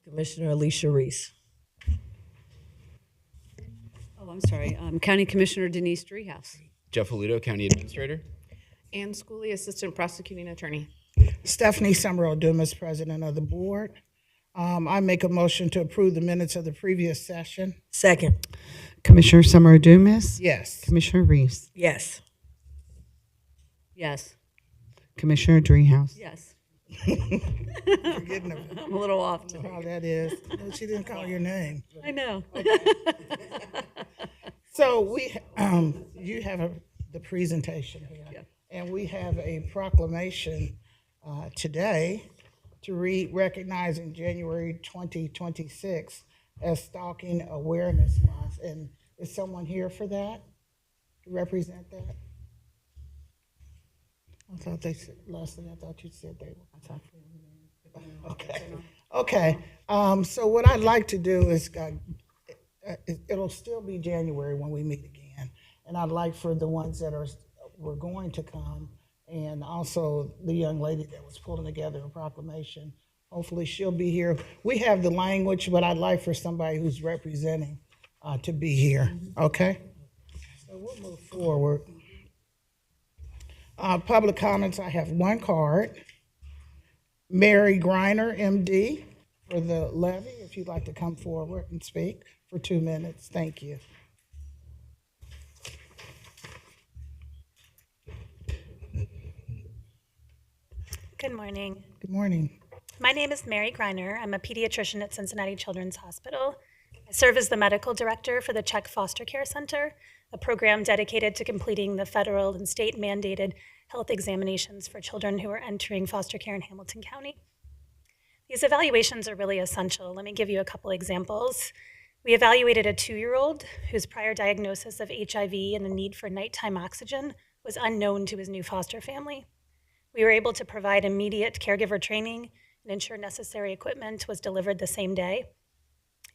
Commissioner Alicia Reese. Oh, I'm sorry. County Commissioner Denise Driehaus. Jeff Aludo, County Administrator. Ann Schooley, Assistant Prosecuting Attorney. Stephanie Summerall Dumas, President of the Board. I make a motion to approve the minutes of the previous session. Second. Commissioner Summer Dumas. Yes. Commissioner Reese. Yes. Yes. Commissioner Driehaus. Yes. Forgetting I'm a little off today. how that is. No, she didn't call your name. I know. So you have the presentation here. Yeah. And we have a proclamation today to read recognizing January 2026 as Stalking Awareness Month. And is someone here for that, to represent that? I thought they said, Leslie, I thought you said they were. Okay. Okay. So what I'd like to do is, it'll still be January when we meet again. And I'd like for the ones that were going to come, and also the young lady that was pulling together a proclamation, hopefully she'll be here. We have the language, but I'd like for somebody who's representing to be here, okay? So we'll move forward. Public comments, I have one card. Mary Griner, MD, for the levy, if you'd like to come forward and speak for 2 minutes. Thank you. Good morning. Good morning. My name is Mary Griner. I'm a pediatrician at Cincinnati Children's Hospital. I serve as the medical director for the Czech Foster Care Center, a program dedicated to completing the federal and state mandated health examinations for children who are entering foster care in Hamilton County. These evaluations are really essential. Let me give you a couple examples. We evaluated a 2-year-old whose prior diagnosis of HIV and the need for nighttime oxygen was unknown to his new foster family. We were able to provide immediate caregiver training and ensure necessary equipment was delivered the same day.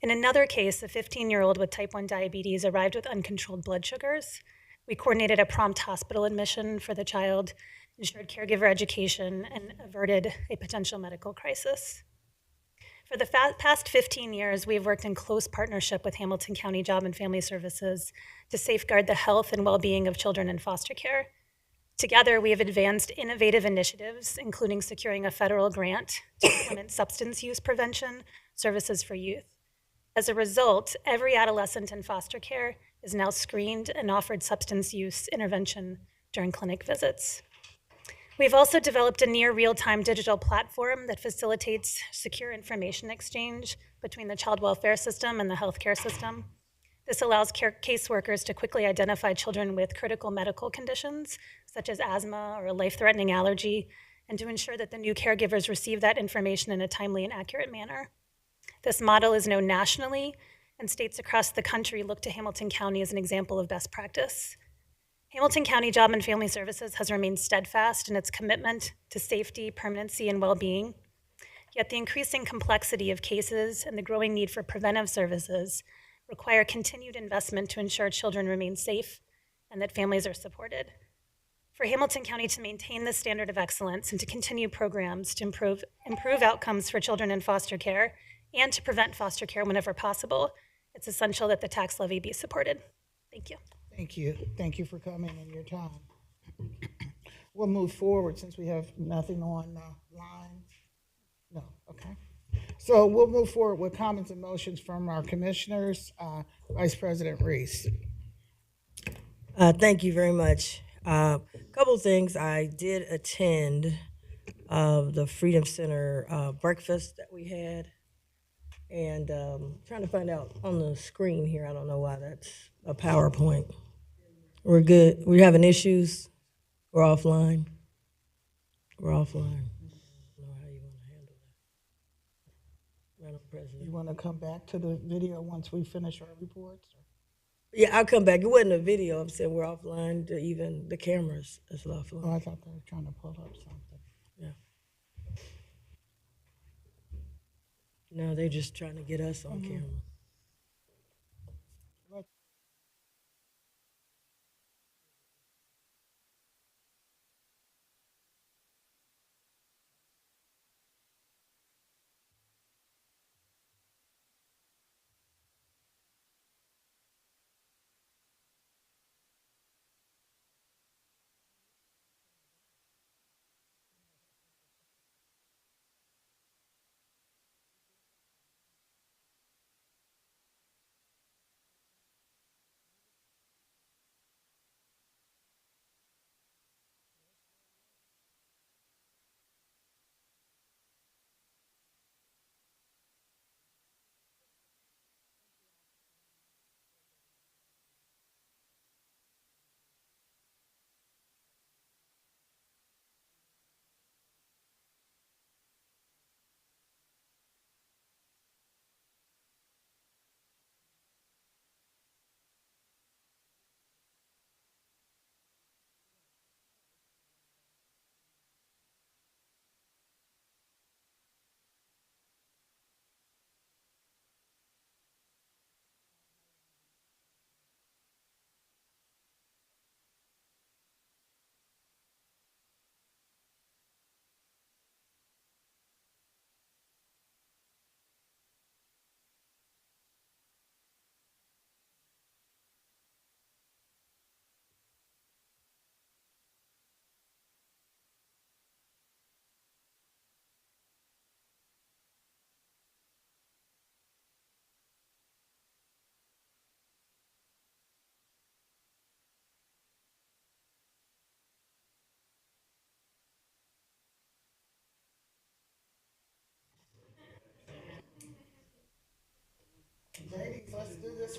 In another case, a 15-year-old with type 1 diabetes arrived with uncontrolled blood sugars. We coordinated a prompt hospital admission for the child, ensured caregiver education, and averted a potential medical crisis. For the past 15 years, we have worked in close partnership with Hamilton County Job and Family Services to safeguard the health and well-being of children in foster care. Together, we have advanced innovative initiatives, including securing a federal grant to implement substance use prevention services for youth. As a result, every adolescent in foster care is now screened and offered substance use intervention during clinic visits. We've also developed a near real-time digital platform that facilitates secure information exchange between the child welfare system and the healthcare system. This allows caseworkers to quickly identify children with critical medical conditions, such as asthma or a life-threatening allergy, and to ensure that the new caregivers receive that information in a timely and accurate manner. This model is known nationally, and states across the country look to Hamilton County as an example of best practice. Hamilton County Job and Family Services has remained steadfast in its commitment to safety, permanency, and well-being. Yet the increasing complexity of cases and the growing need for preventive services require continued investment to ensure children remain safe and that families are supported. For Hamilton County to maintain this standard of excellence and to continue programs to improve outcomes for children in foster care and to prevent foster care whenever possible, it's essential that the tax levy be supported. Thank you. Thank you. Thank you for coming and your time. We'll move forward since we have nothing on the line. No, okay. So we'll move forward with comments and motions from our commissioners. Vice President Reese. Thank you very much. Couple things. I did attend the Freedom Center breakfast that we had, and trying to find out on the screen here. I don't know why that's a PowerPoint. We're good. We're having issues. We're offline. We're offline. I don't know how you want to handle that, Madam President. You want to come back to the video once we finish our reports? Yeah, I'll come back. It wasn't a video. I'm saying we're offline. Even the cameras is offline. Oh, I thought they were trying to pull up something. Yeah. No, they're just trying to get us on camera.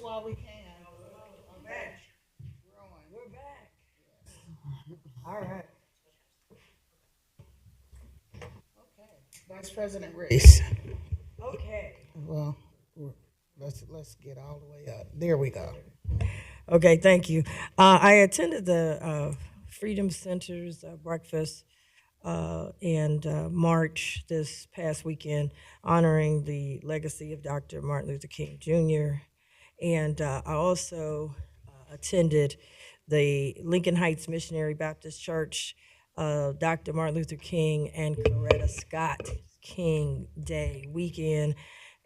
while we can. We're back. All right. Vice President Reese. Okay. Well, let's get all the way up. There we go. Okay, thank you. I attended the Freedom Center's breakfast and march this past weekend, honoring the legacy of Dr. Martin Luther King Jr. And I also attended the Lincoln Heights Missionary Baptist Church, Dr. Martin Luther King and Coretta Scott King Day weekend.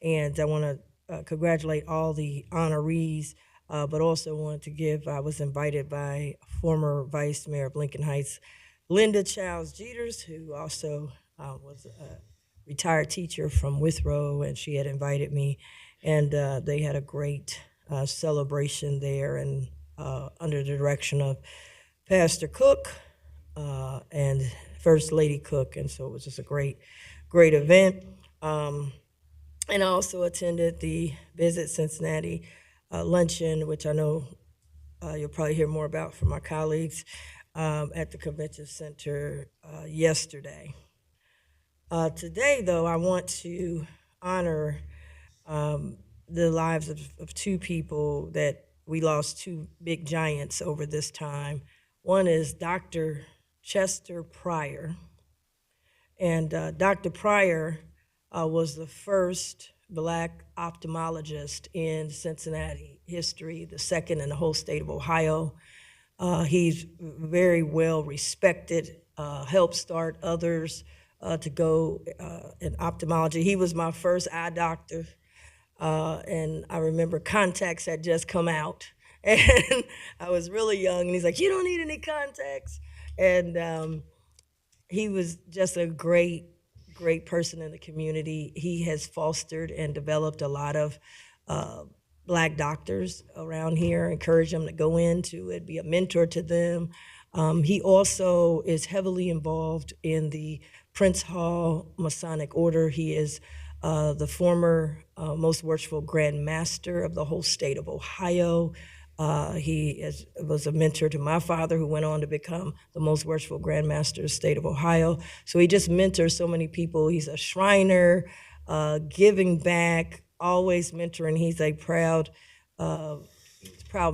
And I want to congratulate all the honorees, but also wanted to give, I was invited by former Vice Mayor of Lincoln Heights, Linda Childs Jeters, who also was a retired teacher from Withrow, and she had invited me. And they had a great celebration there, and under the direction of Pastor Cook and First Lady Cook. And so it was just a great event. And I also attended the Visit Cincinnati luncheon, which I know you'll probably hear more about from my colleagues at the convention center yesterday. Today, though, I want to honor the lives of two people that we lost, two big giants over this time. One is Dr. Chester Pryor. And Dr. Pryor was the first Black ophthalmologist in Cincinnati history, the second in the whole state of Ohio. He's very well respected, helped start others to go in ophthalmology. He was my first eye doctor, and I remember contacts had just come out, and I was really young, and he's like, "You don't need any contacts." And he was just a great person in the community. He has fostered and developed a lot of Black doctors around here, encourage them to go into it, be a mentor to them. He also is heavily involved in the Prince Hall Masonic Order. He is the former Most Worshipful Grand Master of the whole state of Ohio. Was a mentor to my father, who went on to become the Most Worshipful Grand Master of the state of Ohio. So he just mentors so many people. He's a Shriner, giving back, always mentoring. He's a proud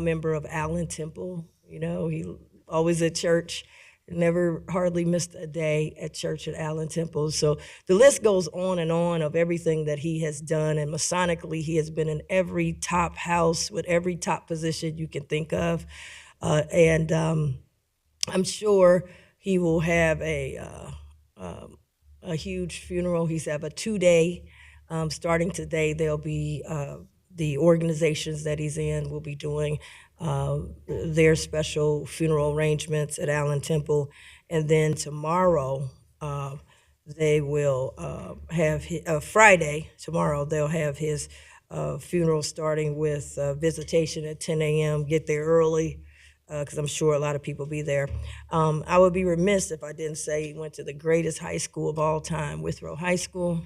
member of Allen Temple. You know, he always at church, never hardly missed a day at church at Allen Temple. So the list goes on and on of everything that he has done. And Masonically, he has been in every top house with every top position you can think of. And I'm sure he will have a huge funeral. He's have a 2-day, starting today. There'll be the organizations that he's in will be doing their special funeral arrangements at Allen Temple. And then tomorrow, they will have Friday, tomorrow, they'll have his funeral, starting with visitation at 10 a.m. Get there early, because I'm sure a lot of people will be there. I would be remiss if I didn't say he went to the greatest high school of all time, Withrow High School.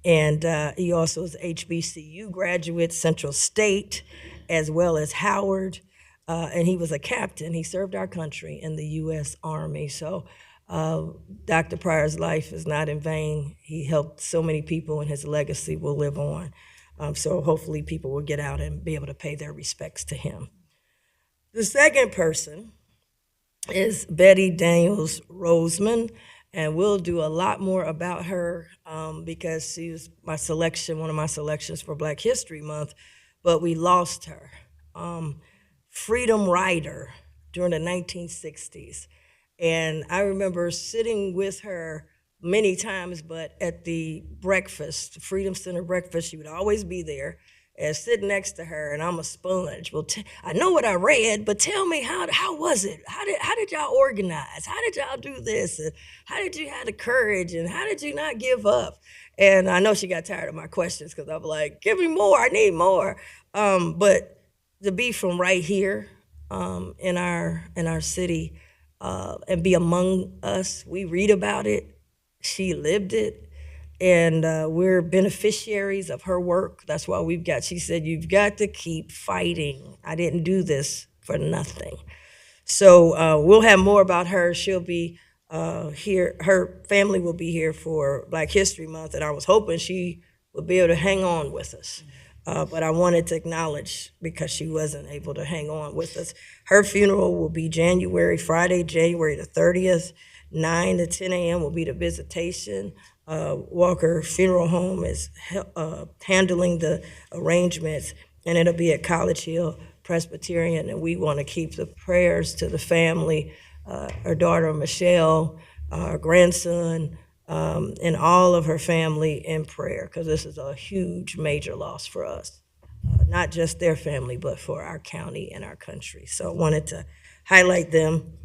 And he also is HBCU graduate, Central State, as well as Howard. And he was a captain. He served our country in the U.S. Army. So Dr. Pryor's life is not in vain. He helped so many people, and his legacy will live on. So hopefully people will get out and be able to pay their respects to him. The second person is Betty Daniels Roseman. And we'll do a lot more about her because she was one of my selections for Black History Month, but we lost her. Freedom rider during the 1960s. And I remember sitting with her many times, but at the breakfast, Freedom Center breakfast, she would always be there and sit next to her, and I'm a sponge. Well, I know what I read, but tell me, how was it? How did y'all organize? How did y'all do this? And how did you have the courage? And how did you not give up? And I know she got tired of my questions, because I'm like, give me more, I need more. But to be from right here in our city and be among us, we read about it, she lived it, and we're beneficiaries of her work. That's why she said, you've got to keep fighting. I didn't do this for nothing. So we'll have more about her. She'll be here. Her family will be here for Black History Month, and I was hoping she would be able to hang on with us. But I wanted to acknowledge, because she wasn't able to hang on with us. Her funeral will be Friday, January the 30th, 9 to 10 a.m. will be the visitation. Walker Funeral Home is handling the arrangements, and it'll be at College Hill Presbyterian, and we want to keep the prayers to the family, her daughter Michelle, our grandson, and all of her family in prayer, because this is a huge, major loss for us. Not just their family, but for our county and our country. So I wanted to highlight them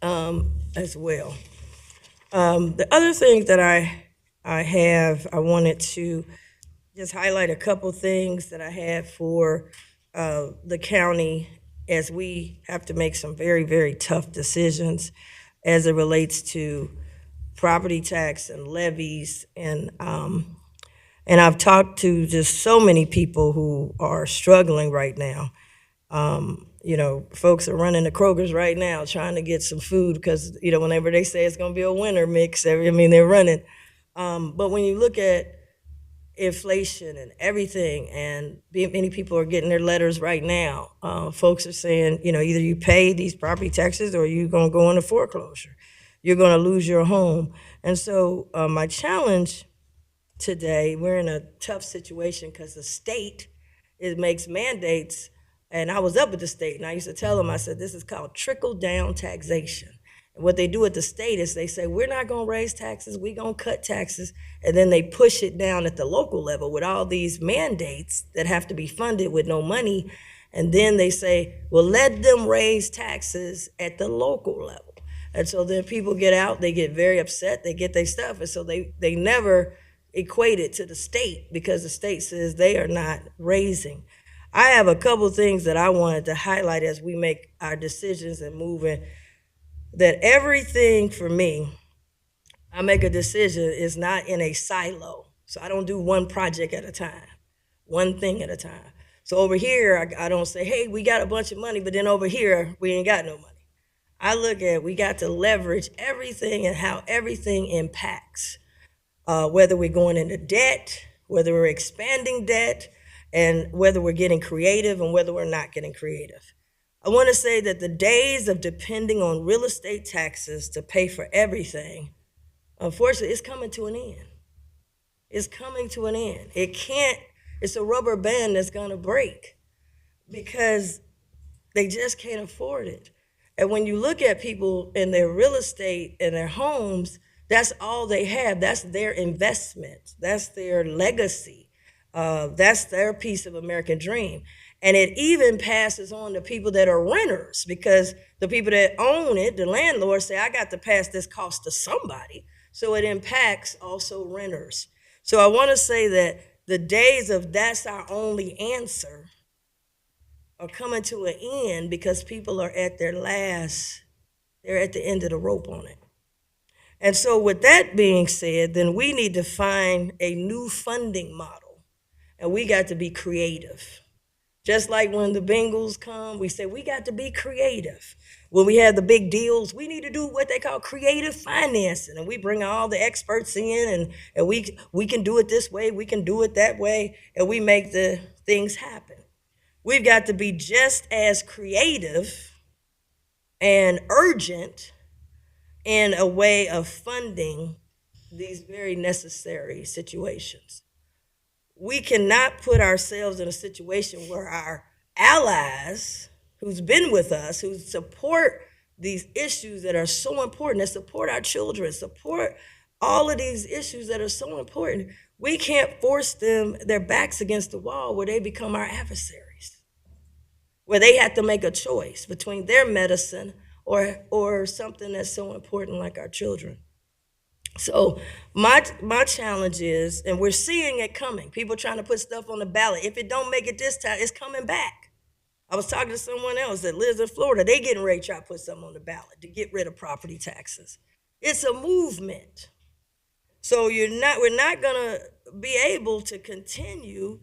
as well. The other things that I wanted to just highlight a couple things that I have for the county, as we have to make some very, very tough decisions as it relates to property tax and levies. And I've talked to just so many people who are struggling right now. Folks are running to Kroger's right now trying to get some food because, whenever they say it's going to be a winter mix, they're running. But when you look at inflation and everything, and many people are getting their letters right now, folks are saying, either you pay these property taxes or you're going to go into foreclosure. You're going to lose your home. And so my challenge today, we're in a tough situation because the state makes mandates. And I was up at the state, and I used to tell them, I said, this is called trickle-down taxation. And what they do at the state is they say, we're not going to raise taxes, we're going to cut taxes, and then they push it down at the local level with all these mandates that have to be funded with no money. And then they say, well, let them raise taxes at the local level. And so then people get out, they get very upset, they get their stuff, and so they never equate it to the state, because the state says they are not raising. I have a couple things that I wanted to highlight as we make our decisions and moving, that everything for me, I make a decision is not in a silo. So I don't do one project at a time, one thing at a time. So over here, I don't say, hey, we got a bunch of money, but then over here, we ain't got no money. I look at, we got to leverage everything and how everything impacts, whether we're going into debt, whether we're expanding debt, and whether we're getting creative and whether we're not getting creative. I want to say that the days of depending on real estate taxes to pay for everything, unfortunately, it's coming to an end. It's coming to an end. It's a rubber band that's going to break because they just can't afford it. And when you look at people in their real estate and their homes, that's all they have. That's their investment. That's their legacy. That's their piece of American dream. And it even passes on to people that are renters, because the people that own it, the landlords, say, I got to pass this cost to somebody. So it impacts also renters. So I want to say that the days of that's our only answer are coming to an end, because people are at their last, they're at the end of the rope on it. And so with that being said, then we need to find a new funding model. And we got to be creative. Just like when the Bengals come, we say we got to be creative. When we have the big deals, we need to do what they call creative financing. And we bring all the experts in, and we can do it this way, we can do it that way, and we make the things happen. We've got to be just as creative and urgent in a way of funding these very necessary situations. We cannot put ourselves in a situation where our allies, who's been with us, who support these issues that are so important, that support our children, support all of these issues that are so important, we can't force them, their backs against the wall, where they become our adversaries, where they have to make a choice between their medicine or something that's so important like our children. So my challenge is, and we're seeing it coming, people trying to put stuff on the ballot. If it don't make it this time, it's coming back. I was talking to someone else that lives in Florida. They getting ready to try to put something on the ballot to get rid of property taxes. It's a movement. So we're not gonna be able to continue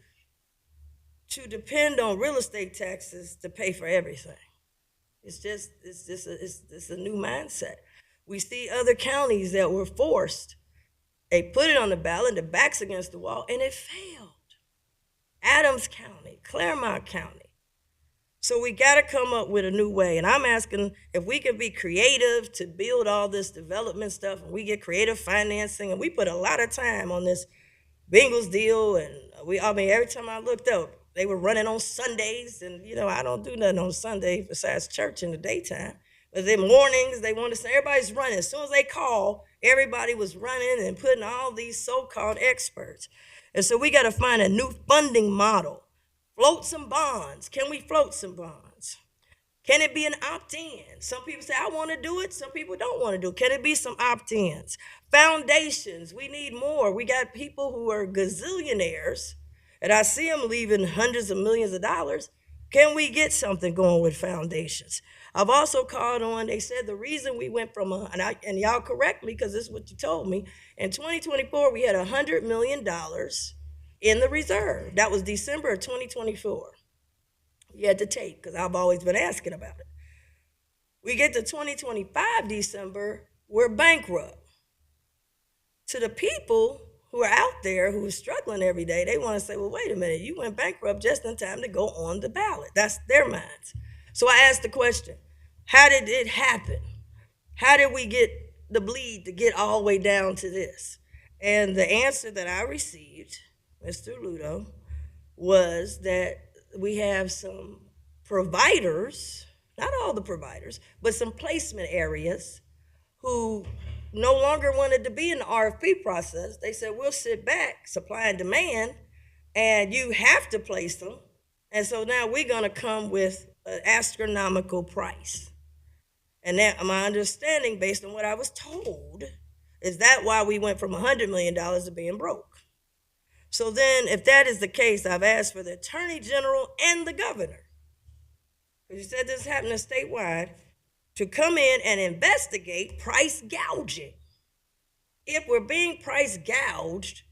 to depend on real estate taxes to pay for everything. It's a new mindset. We see other counties that were forced. They put it on the ballot, the back's against the wall, and it failed. Adams County, Claremont County. So we got to come up with a new way. And I'm asking if we can be creative to build all this development stuff, and we get creative financing, and we put a lot of time on this Bengals deal. And every time I looked up, they were running on Sundays. And, I don't do nothing on Sunday besides church in the daytime. But then mornings, they want to say everybody's running. As soon as they call, everybody was running and putting all these so-called experts. And so we got to find a new funding model. Float some bonds. Can we float some bonds? Can it be an opt-in? Some people say, I want to do it. Some people don't want to do it. Can it be some opt-ins? Foundations. We need more. We got people who are gazillionaires, and I see them leaving hundreds of millions of dollars. Can we get something going with foundations? I've also called on, they said the reason we went from, and y'all correct me because this is what you told me, in 2024, we had $100 million in the reserve. That was December of 2024. You had to take, because I've always been asking about it. We get to 2025 December, we're bankrupt. To the people who are out there who are struggling every day, they want to say, well, wait a minute, you went bankrupt just in time to go on the ballot. That's their minds. So I asked the question, how did it happen? How did we get the bleed to get all the way down to this? And the answer that I received, Mr. Ludo, was that we have some providers, not all the providers, but some placement areas who no longer wanted to be in the RFP process. They said, we'll sit back, supply and demand, and you have to place them. And so now we're going to come with an astronomical price. And that, my understanding, based on what I was told, is that why we went from $100 million to being broke. So then, if that is the case, I've asked for the Attorney General and the Governor, because you said this is happening statewide, to come in and investigate price gouging. If we're being price gouged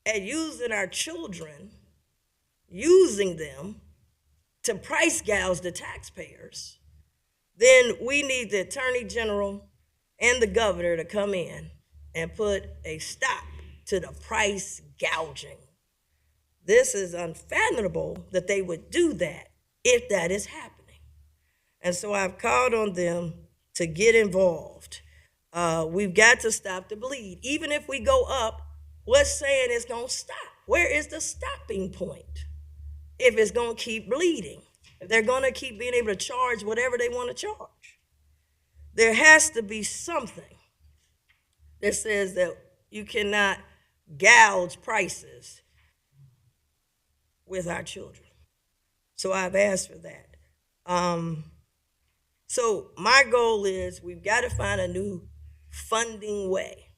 and using our children, using them to price gouge the taxpayers, then we need the Attorney General and the Governor to come in and put a stop to the price gouging. This is unfathomable that they would do that if that is happening. And so I've called on them to get involved. We've got to stop the bleed. Even if we go up, what's saying it's going to stop? Where is the stopping point if it's going to keep bleeding? If they're going to keep being able to charge whatever they want to charge? There has to be something that says that you cannot gouge prices with our children. So I've asked for that. So my goal is we've got to find a new funding way.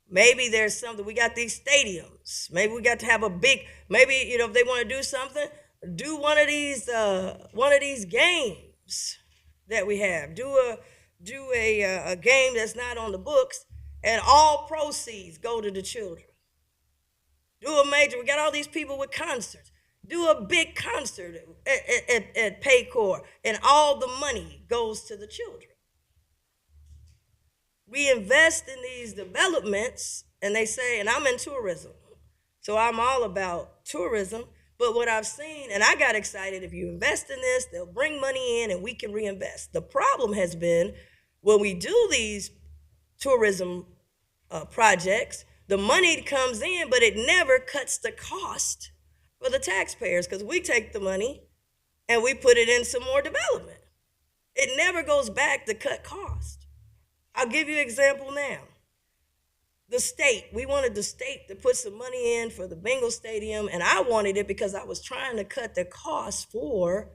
Maybe there's something, we got these stadiums. Maybe we got to have a big, maybe, if they want to do something, do one of these games that we have. Do a game that's not on the books, and all proceeds go to the children. Do a major, we got all these people with concerts. Do a big concert at Paycor, and all the money goes to the children. We invest in these developments, and they say, and I'm in tourism, so I'm all about tourism, but what I've seen, and I got excited, if you invest in this, they'll bring money in and we can reinvest. The problem has been when we do these tourism projects, the money comes in, but it never cuts the cost for the taxpayers, because we take the money and we put it in some more development. It never goes back to cut cost. I'll give you an example now. The state, we wanted the state to put some money in for the Bengals Stadium, and I wanted it because I was trying to cut the cost for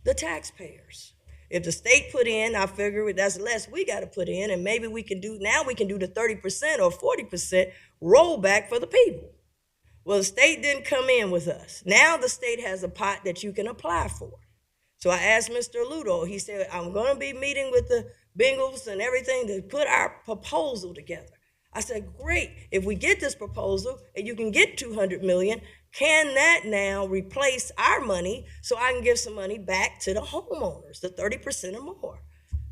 the taxpayers. If the state put in, I figure that's less we got to put in, and maybe we can do the 30% or 40% rollback for the people. Well, the state didn't come in with us. Now the state has a pot that you can apply for. So I asked Mr. Ludo, he said, I'm going to be meeting with Bengals and everything to put our proposal together. I said, great, if we get this proposal and you can get 200 million, can that now replace our money so I can give some money back to the homeowners, the 30% or more?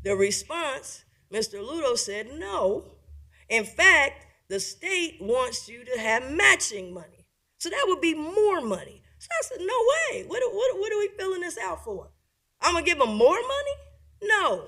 The response, Mr. Ludo said no. In fact, the state wants you to have matching money. So that would be more money. So I said, no way. What are we filling this out for? I'm going to give them more money? No.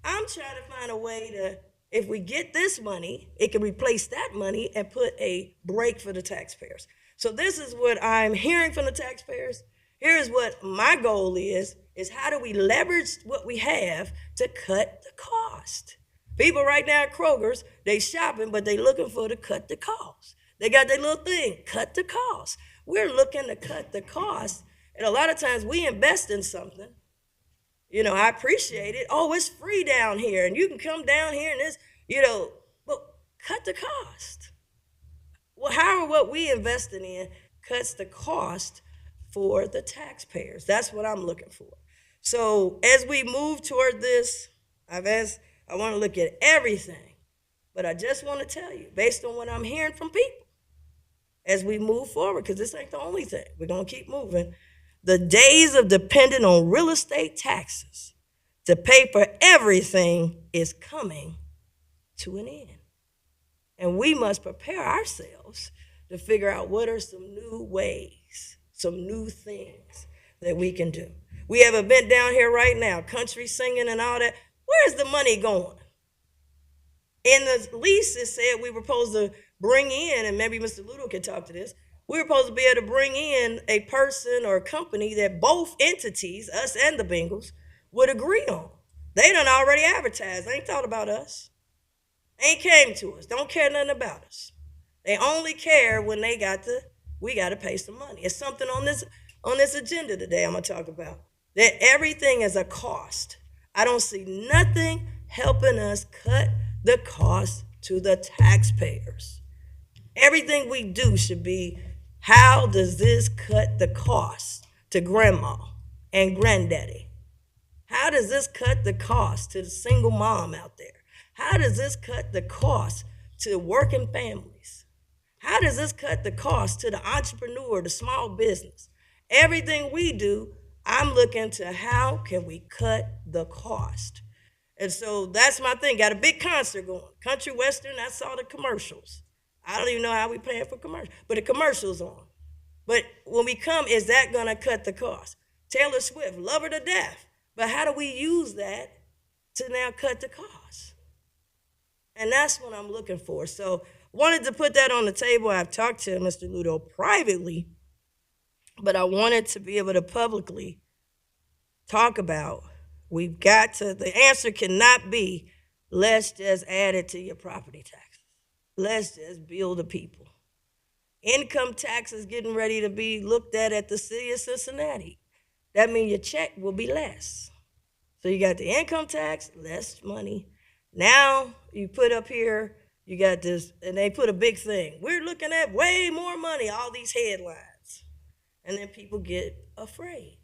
I'm trying to find a way to, if we get this money, it can replace that money and put a break for the taxpayers. So this is what I'm hearing from the taxpayers. Here's what my goal is how do we leverage what we have to cut the cost? People right now at Kroger's, they shopping, but they looking for to cut the cost. They got their little thing, cut the cost. We're looking to cut the cost. And a lot of times we invest in something. You know, I appreciate it. Oh, it's free down here, and you can come down here and this, but cut the cost. Well, how are what we investing in cuts the cost for the taxpayers? That's what I'm looking for. So as we move toward this, I want to look at everything, but I just want to tell you, based on what I'm hearing from people, as we move forward, because this ain't the only thing, we're going to keep moving. The days of depending on real estate taxes to pay for everything is coming to an end. And we must prepare ourselves to figure out what are some new ways, some new things that we can do. We have an event down here right now, country singing and all that. Where's the money going? In the lease, it said we were supposed to bring in, and maybe Mr. Ludo can talk to this, we were supposed to be able to bring in a person or a company that both entities, us and the Bengals, would agree on. They done already advertised. They ain't thought about us. Ain't came to us. Don't care nothing about us. They only care when we got to pay some money. It's something on this agenda today I'm going to talk about. That everything is a cost. I don't see nothing helping us cut the cost to the taxpayers. Everything we do should be, how does this cut the cost to grandma and granddaddy? How does this cut the cost to the single mom out there? How does this cut the cost to working families? How does this cut the cost to the entrepreneur, the small business? Everything we do, I'm looking to how can we cut the cost? And so that's my thing. Got a big concert going. Country Western, I saw the commercials. I don't even know how we paying for commercials, but the commercial's on. But when we come, is that gonna cut the cost? Taylor Swift, love her to death. But how do we use that to now cut the cost? And that's what I'm looking for. So wanted to put that on the table. I've talked to Mr. Ludo privately, but I wanted to be able to publicly talk about, the answer cannot be, let's just add it to your property taxes. Let's just bill the people. Income tax is getting ready to be looked at the city of Cincinnati. That means your check will be less. So you got the income tax, less money. Now you put up here, you got this, and they put a big thing. We're looking at way more money, all these headlines. And then people get afraid.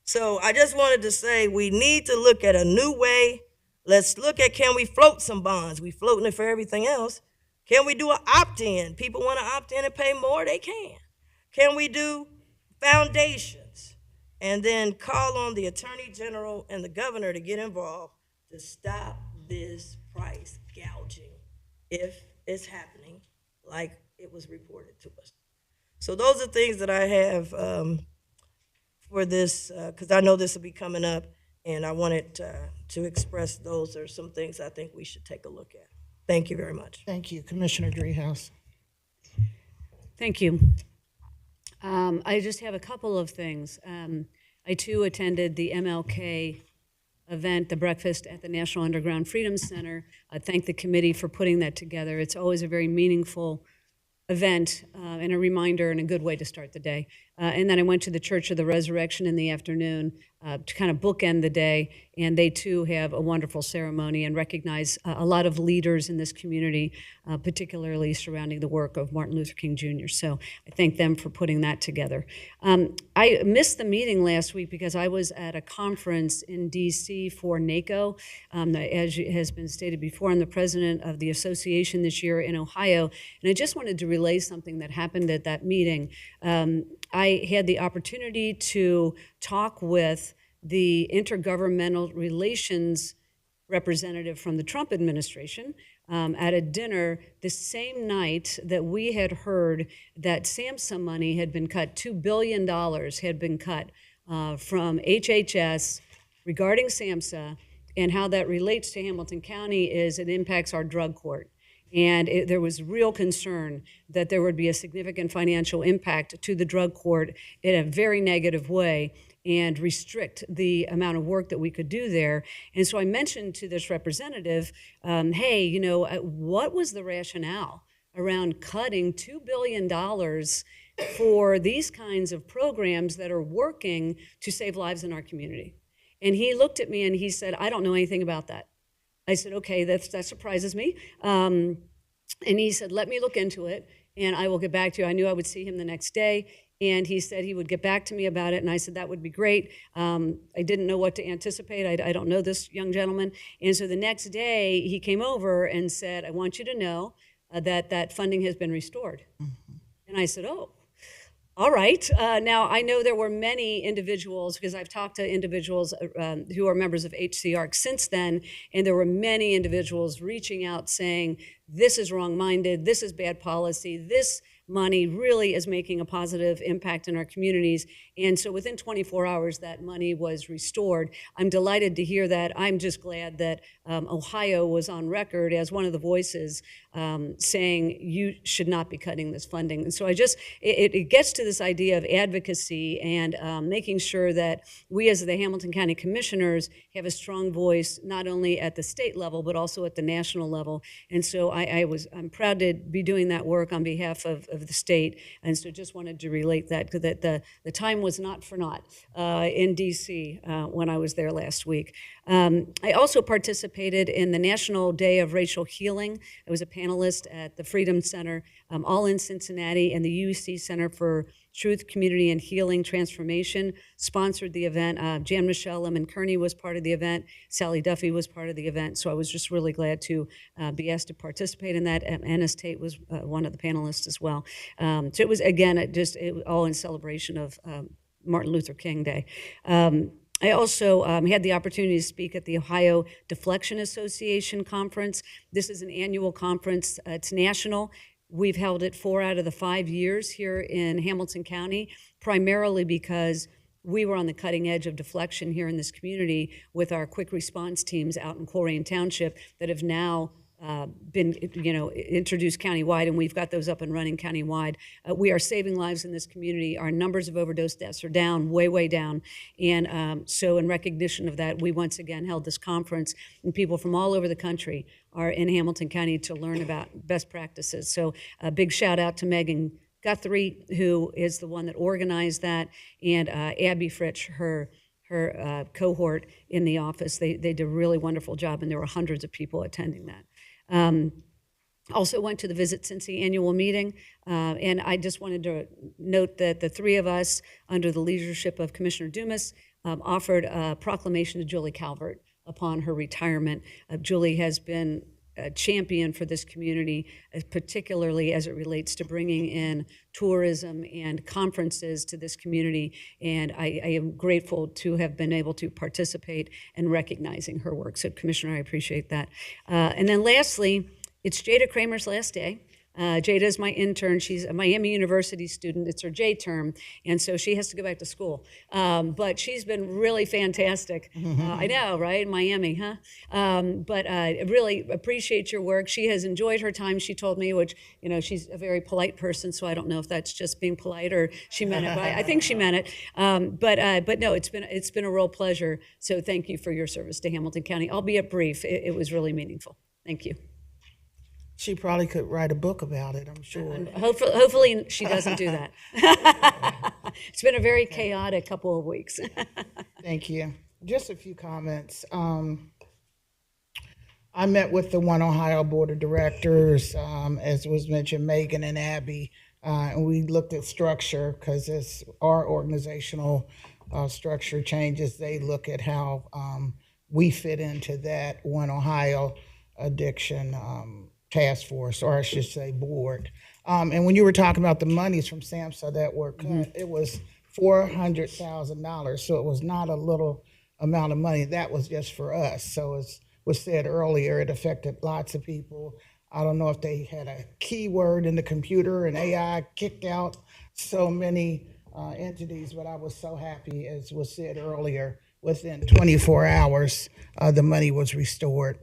So I just wanted to say we need to look at a new way. Let's look at, can we float some bonds? We floating it for everything else. Can we do an opt-in? People want to opt in and pay more, they can. Can we do foundations? And then call on the Attorney General and the governor to get involved to stop this price gouging if it's happening like it was reported to us. So those are things that I have for this, because I know this will be coming up, and I wanted to express those are some things I think we should take a look at. Thank you very much. Thank you, Commissioner Dreehouse. Thank you. I just have a couple of things. I too attended the MLK event, the breakfast at the National Underground Freedom Center. I thank the committee for putting that together. It's always a very meaningful event and a reminder and a good way to start the day. And then I went to the Church of the Resurrection in the afternoon to kind of bookend the day. And they too have a wonderful ceremony and recognize a lot of leaders in this community, particularly surrounding the work of Martin Luther King Jr. So I thank them for putting that together. I missed the meeting last week because I was at a conference in D.C. for NACO. As has been stated before, I'm the president of the association this year in Ohio. And I just wanted to relay something that happened at that meeting. I had the opportunity to talk with the intergovernmental relations representative from the Trump administration at a dinner the same night that we had heard that SAMHSA money had been cut, $2 billion had been cut from HHS regarding SAMHSA, and how that relates to Hamilton County is it impacts our drug court. And there was real concern that there would be a significant financial impact to the drug court in a very negative way and restrict the amount of work that we could do there. And so I mentioned to this representative, hey, you know, what was the rationale around cutting $2 billion for these kinds of programs that are working to save lives in our community? And he looked at me and he said, I don't know anything about that. I said, okay, that surprises me. And he said, let me look into it and I will get back to you. I knew I would see him the next day. And he said he would get back to me about it. And I said, that would be great. I didn't know what to anticipate. I don't know this young gentleman. And so the next day he came over and said, I want you to know that funding has been restored. Mm-hmm. And I said, oh. All right. Now, I know there were many individuals, because I've talked to individuals who are members of HCARC since then, and there were many individuals reaching out saying, this is wrong-minded, this is bad policy, this money really is making a positive impact in our communities. And so within 24 hours, that money was restored. I'm delighted to hear that. I'm just glad that Ohio was on record as one of the voices saying you should not be cutting this funding. And so it gets to this idea of advocacy and making sure that we as the Hamilton County Commissioners have a strong voice, not only at the state level, but also at the national level. And so I'm proud to be doing that work on behalf of the state. And so just wanted to relate that, because the time was not for naught in D.C. When I was there last week. I also participated in the National Day of Racial Healing. I was a panelist at the Freedom Center, all in Cincinnati, and the UC Center for Truth, Community, and Healing Transformation sponsored the event. Jan Michelle Lemon-Kearney was part of the event. Sally Duffy was part of the event. So I was just really glad to be asked to participate in that. Ennis Tate was one of the panelists as well. So it was, again, all in celebration of Martin Luther King Day. I also had the opportunity to speak at the Ohio Deflection Association Conference. This is an annual conference. It's national. We've held it 4 out of the 5 years here in Hamilton County, primarily because we were on the cutting edge of deflection here in this community with our quick response teams out in Colerain Township that have now been, introduced countywide, and we've got those up and running countywide. We are saving lives in this community. Our numbers of overdose deaths are down, way down. And so in recognition of that, we once again held this conference, and people from all over the country are in Hamilton County to learn about best practices. So a big shout out to Megan Guthrie, who is the one that organized that, and Abby Fritsch, her cohort in the office. They did a really wonderful job, and there were hundreds of people attending that. Also went to the Visit Cincy annual meeting, and I just wanted to note that the three of us, under the leadership of Commissioner Dumas, offered a proclamation to Julie Calvert upon her retirement. Julie has been a champion for this community, particularly as it relates to bringing in tourism and conferences to this community. And I am grateful to have been able to participate in recognizing her work. So, Commissioner, I appreciate that. And then lastly, it's Jada Kramer's last day. Jada is my intern. She's a Miami University student. It's her J term, and so she has to go back to school. But she's been really fantastic. I know, right? Miami, huh? But I really appreciate your work. She has enjoyed her time, she told me, which, she's a very polite person, so I don't know if that's just being polite or she meant it, but I think she meant it. But no, it's been a real pleasure. So thank you for your service to Hamilton County, albeit brief. It was really meaningful. Thank you. She probably could write a book about it, I'm sure. Hopefully she doesn't do that. It's been a very chaotic couple of weeks. Thank you. Just a few comments. I met with the One Ohio Board of Directors, as was mentioned, Megan and Abby, and we looked at structure because as our organizational structure changes, they look at how we fit into that One Ohio Addiction Task Force, or I should say board. And when you were talking about the monies from SAMHSA that were cut, it was $400,000. So it was not a little amount of money. That was just for us. So as was said earlier, it affected lots of people. I don't know if they had a keyword in the computer and AI kicked out so many entities, but I was so happy, as was said earlier, within 24 hours, the money was restored.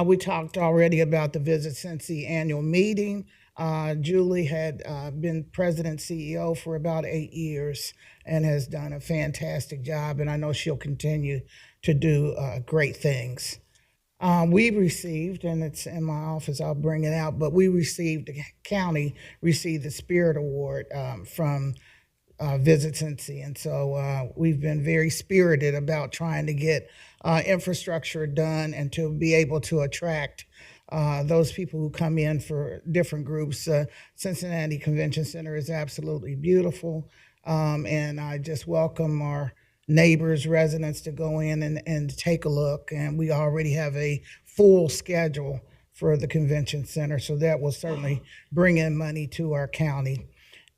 We talked already about the Visit Cincy annual meeting. Julie had been president CEO for about 8 years and has done a fantastic job, and I know she'll continue to do great things. We received, and it's in my office, I'll bring it out, but the county received the Spirit Award from Visit Cincy. And so we've been very spirited about trying to get infrastructure done and to be able to attract those people who come in for different groups. Cincinnati Convention Center is absolutely beautiful. And I just welcome our neighbors, residents to go in and take a look. And we already have a full schedule for the convention center. So that will certainly bring in money to our county.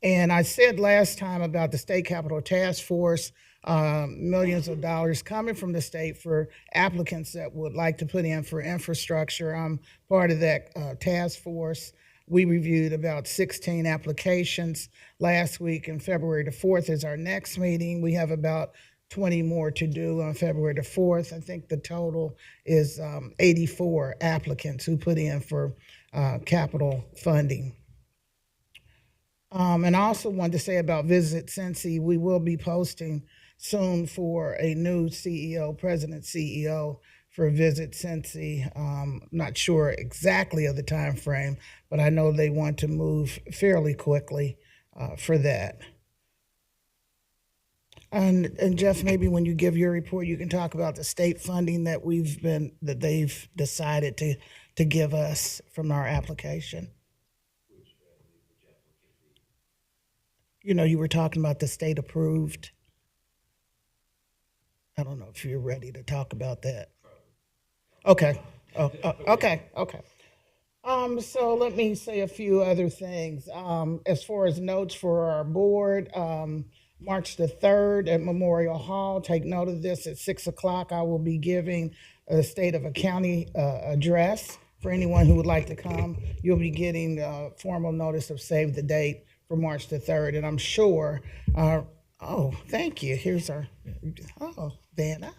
And I said last time about the State Capitol Task Force, millions of dollars coming from the state for applicants that would like to put in for infrastructure. I'm part of that task force. We reviewed about 16 applications last week, and February the 4th is our next meeting. We have about 20 more to do on February the 4th. I think the total is 84 applicants who put in for capital funding. And I also wanted to say about Visit Cincy, we will be posting soon for a new CEO, President CEO for Visit Cincy. Not sure exactly of the time frame, but I know they want to move fairly quickly for that. And Jeff, maybe when you give your report, you can talk about the state funding that they've decided to give us from our application. You know, you were talking about the state approved. I don't know if you're ready to talk about that. Okay. Okay. So let me say a few other things. As far as notes for our board, March the 3rd at Memorial Hall, take note of this, at 6 o'clock, I will be giving a state of a county address for anyone who would like to come. You'll be getting a formal notice of save the date for March the 3rd, and I'm sure, thank you. Here's our, Vanna.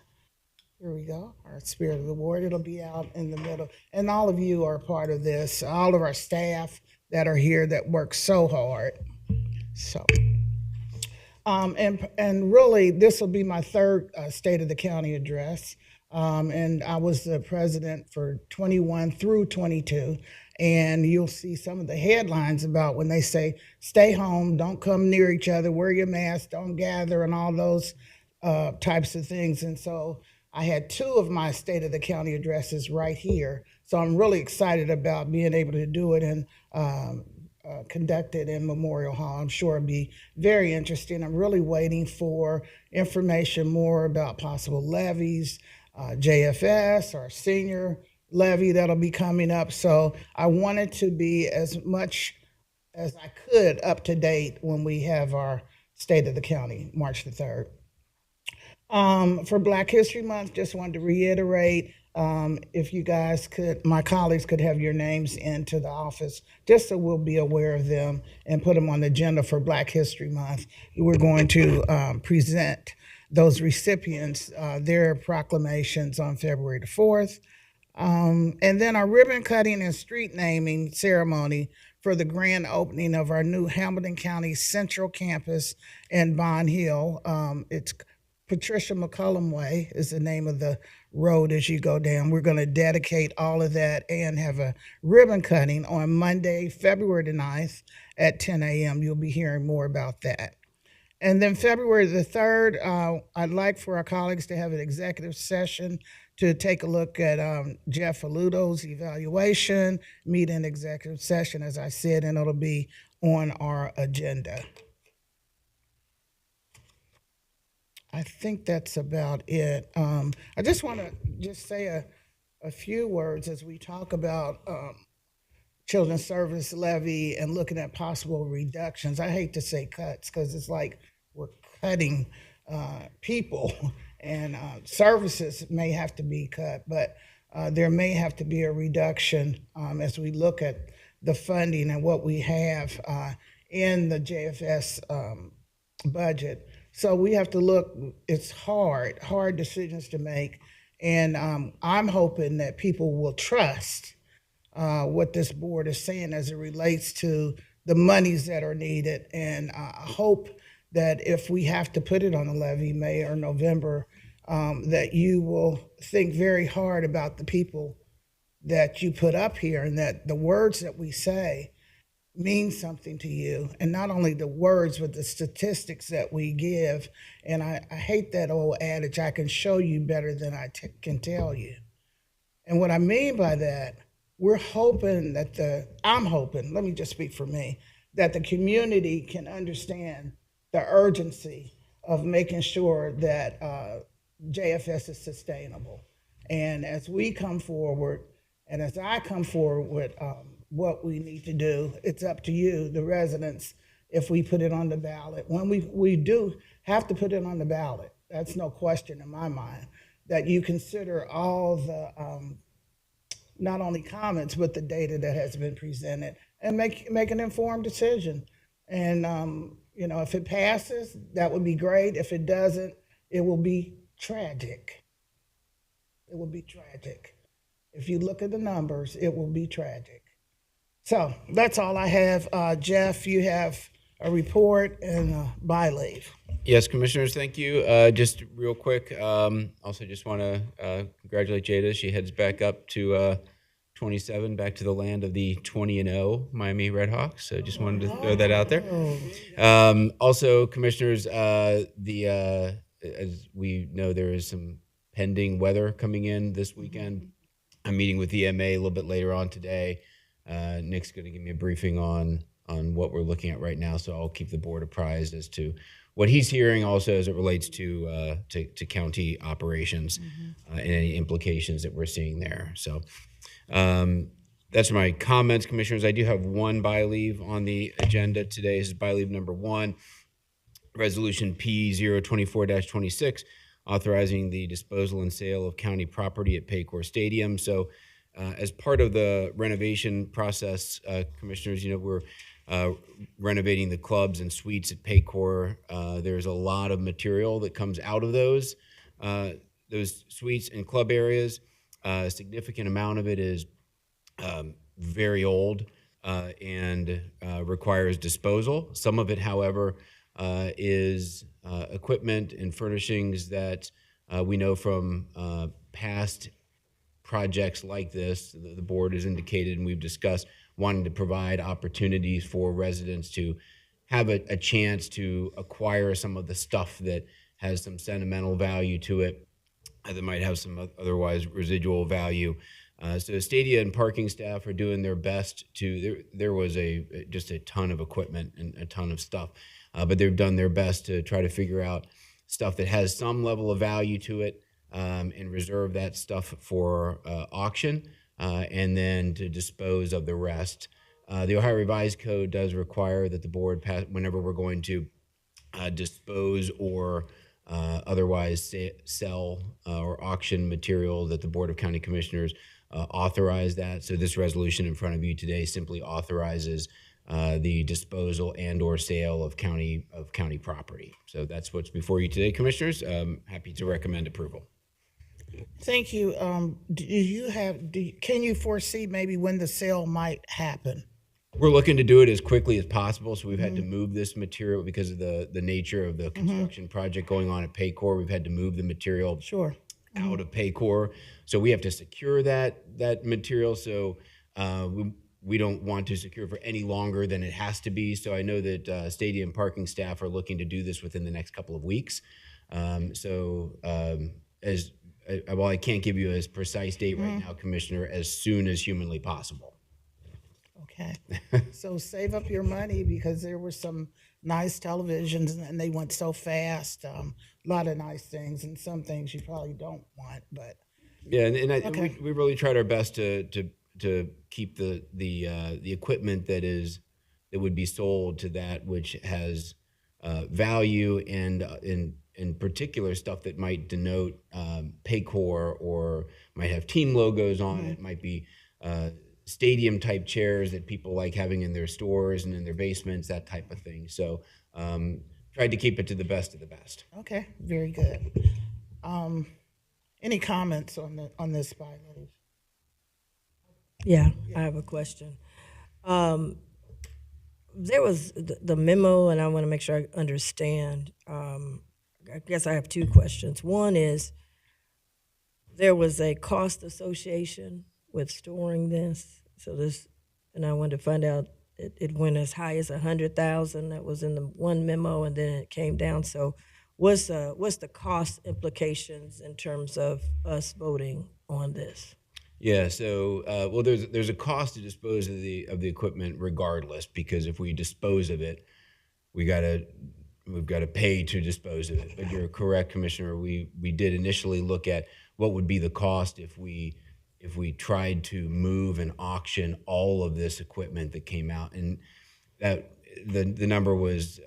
Here we go, our Spirit of the Award. It'll be out in the middle. And all of you are part of this, all of our staff that are here that work so hard. So, and really, this will be my third State of the County address. And I was the president for 21 through 22. And you'll see some of the headlines about when they say, stay home, don't come near each other, wear your mask, don't gather, and all those types of things. And so I had two of my State of the County addresses right here. So I'm really excited about being able to do it and conduct it in Memorial Hall. I'm sure it'll be very interesting. I'm really waiting for information more about possible levies, JFS, our senior levy that'll be coming up. So I wanted to be as much as I could up to date when we have our State of the County, March the 3rd. For Black History Month, just wanted to reiterate, if you guys could, my colleagues could have your names into the office, just so we'll be aware of them and put them on the agenda for Black History Month. We're going to present those recipients their proclamations on February the 4th. And then our ribbon cutting and street naming ceremony for the grand opening of our new Hamilton County Central Campus in Bond Hill. It's Patricia McCullum Way is the name of the road as you go down. We're going to dedicate all of that and have a ribbon cutting on Monday, February the 9th at 10 a.m. You'll be hearing more about that. And then February the 3rd, I'd like for our colleagues to have an executive session to take a look at Jeff Aludo's evaluation, meet in executive session, as I said, and it'll be on our agenda. I think that's about it. I just want to just say a few words as we talk about children's service levy and looking at possible reductions. I hate to say cuts because it's like we're cutting people and services may have to be cut, but there may have to be a reduction as we look at the funding and what we have in the JFS budget. So we have to look, it's hard decisions to make. And I'm hoping that people will trust what this board is saying as it relates to the monies that are needed. And I hope that if we have to put it on the levy, May or November, that you will think very hard about the people that you put up here and that the words that we say mean something to you, and not only the words, but the statistics that we give. And I hate that old adage, I can show you better than I can tell you. And what I mean by that, we're hoping that I'm hoping, let me just speak for me, that the community can understand the urgency of making sure that JFS is sustainable. And as we come forward, and as I come forward with what we need to do, it's up to you, the residents, if we put it on the ballot. When we do have to put it on the ballot, that's no question in my mind, that you consider all the, not only comments, but the data that has been presented and make an informed decision. And, if it passes, that would be great. If it doesn't, it will be tragic. It will be tragic. If you look at the numbers, it will be tragic. So that's all I have. Jeff, you have a report and by leave. Yes, Commissioners, thank you. Just real quick, also just want to congratulate Jada. She heads back up to 27, back to the land of the 20-0 Miami Redhawks. So just wanted to throw that out there. Also, Commissioners, as we know, there is some pending weather coming in this weekend. I'm meeting with EMA a little bit later on today. Nick's going to give me a briefing on what we're looking at right now, so I'll keep the board apprised as to what he's hearing, also as it relates to county operations and any implications that we're seeing there. So that's my comments, Commissioners. I do have one by leave on the agenda today. This is by leave number 1, Resolution P024-26, authorizing the disposal and sale of county property at Paycor Stadium. So as part of the renovation process, Commissioners, we're renovating the clubs and suites at Paycor. There's a lot of material that comes out of those suites and club areas. A significant amount of it is very old and requires disposal. Some of it, however, is equipment and furnishings that we know from past projects like this. The board has indicated, and we've discussed, wanting to provide opportunities for residents to have a chance to acquire some of the stuff that has some sentimental value to it, that might have some otherwise residual value. So Stadia and parking staff are doing their best to, there was just a ton of equipment and a ton of stuff, but they've done their best to try to figure out stuff that has some level of value to it, and reserve that stuff for auction, and then to dispose of the rest. The Ohio Revised Code does require that the board pass, whenever we're going to dispose or otherwise sell or auction material, that the Board of County Commissioners authorize that. So this resolution in front of you today simply authorizes the disposal and or sale of county property. So that's what's before you today, Commissioners. Happy to recommend approval. Thank you. Can you foresee maybe when the sale might happen We're looking to do it as quickly as possible, so we've had to move this material because of the nature of the construction project going on at Paycor. We've had to move the material Sure. out of Paycor, so we have to secure that material. So we don't want to secure for any longer than it has to be. So I know that stadium parking staff are looking to do this within the next couple of weeks. While I can't give you a precise date right now, Commissioner, as soon as humanly possible. Okay. So save up your money because there were some nice televisions and they went so fast. A lot of nice things and some things you probably don't want, but Yeah, and Okay. we really tried our best to keep the equipment that would be sold to that which has value, and in particular stuff that might denote Paycor or might have team logos on it, might be stadium type chairs that people like having in their stores and in their basements, that type of thing. So tried to keep it to the best of the best. okay, very good. Any comments on this by ladies? Yeah, I have a question. There was the memo, and I want to make sure I understand. I guess I have two questions. One is, there was a cost association with storing this, and I wanted to find out, it went as high as 100,000. That was in the one memo, and then it came down. So, what's the cost implications in terms of us voting on this? Yeah, so well, there's a cost to dispose of the equipment regardless, because if we dispose of it, we've got to pay to dispose of it. But you're correct, Commissioner. We did initially look at what would be the cost if we tried to move and auction all of this equipment that came out, and that the number was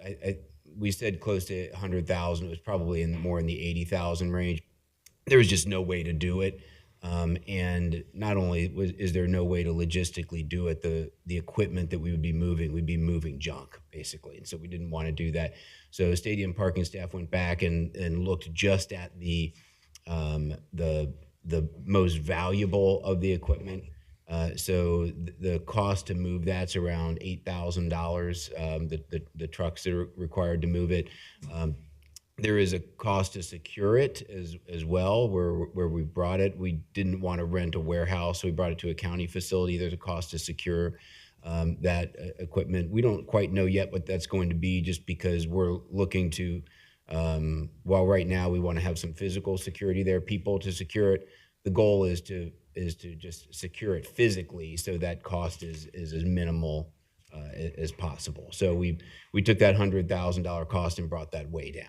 we said close to 100,000. It was probably more in the 80,000 range. There was just no way to do it. And not only is there no way to logistically do it, the equipment that we would be moving junk, basically. And so we didn't want to do that. So stadium parking staff went back and looked just at the most valuable of the equipment. So the cost to move that's around $8,000. The trucks that are required to move it. There is a cost to secure it as well, where we brought it. We didn't want to rent a warehouse, so we brought it to a county facility. There's a cost to secure that equipment. We don't quite know yet what that's going to be, just because we're looking to, while right now we want to have some physical security there, people to secure it. The goal is to just secure it physically, so that cost is as minimal as possible. So we took that $100,000 cost and brought that way down.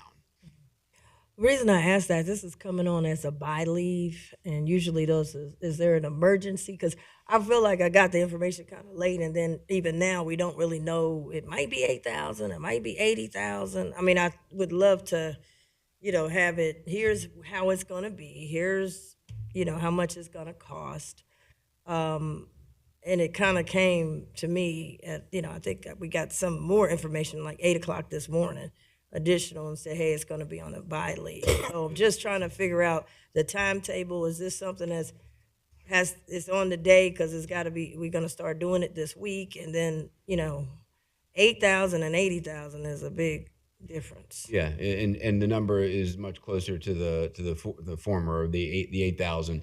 The reason I asked that, this is coming on as a buy leave, and usually those is there an emergency? Because I feel like I got the information kind of late, and then even now we don't really know. It might be 8,000, it might be 80,000. I mean, I would love to, have it. Here's how it's going to be. Here's, how much it's going to cost. And it kind of came to me at, I think we got some more information like 8:00 this morning. Additional, and say, hey, it's going to be on a buy leave. So I'm just trying to figure out the timetable. Is this something it's on the day, because it's got to be, we're going to start doing it this week, and then 8,000 and 80,000 is a big difference. Yeah, and the number is much closer to the former, the 8,000.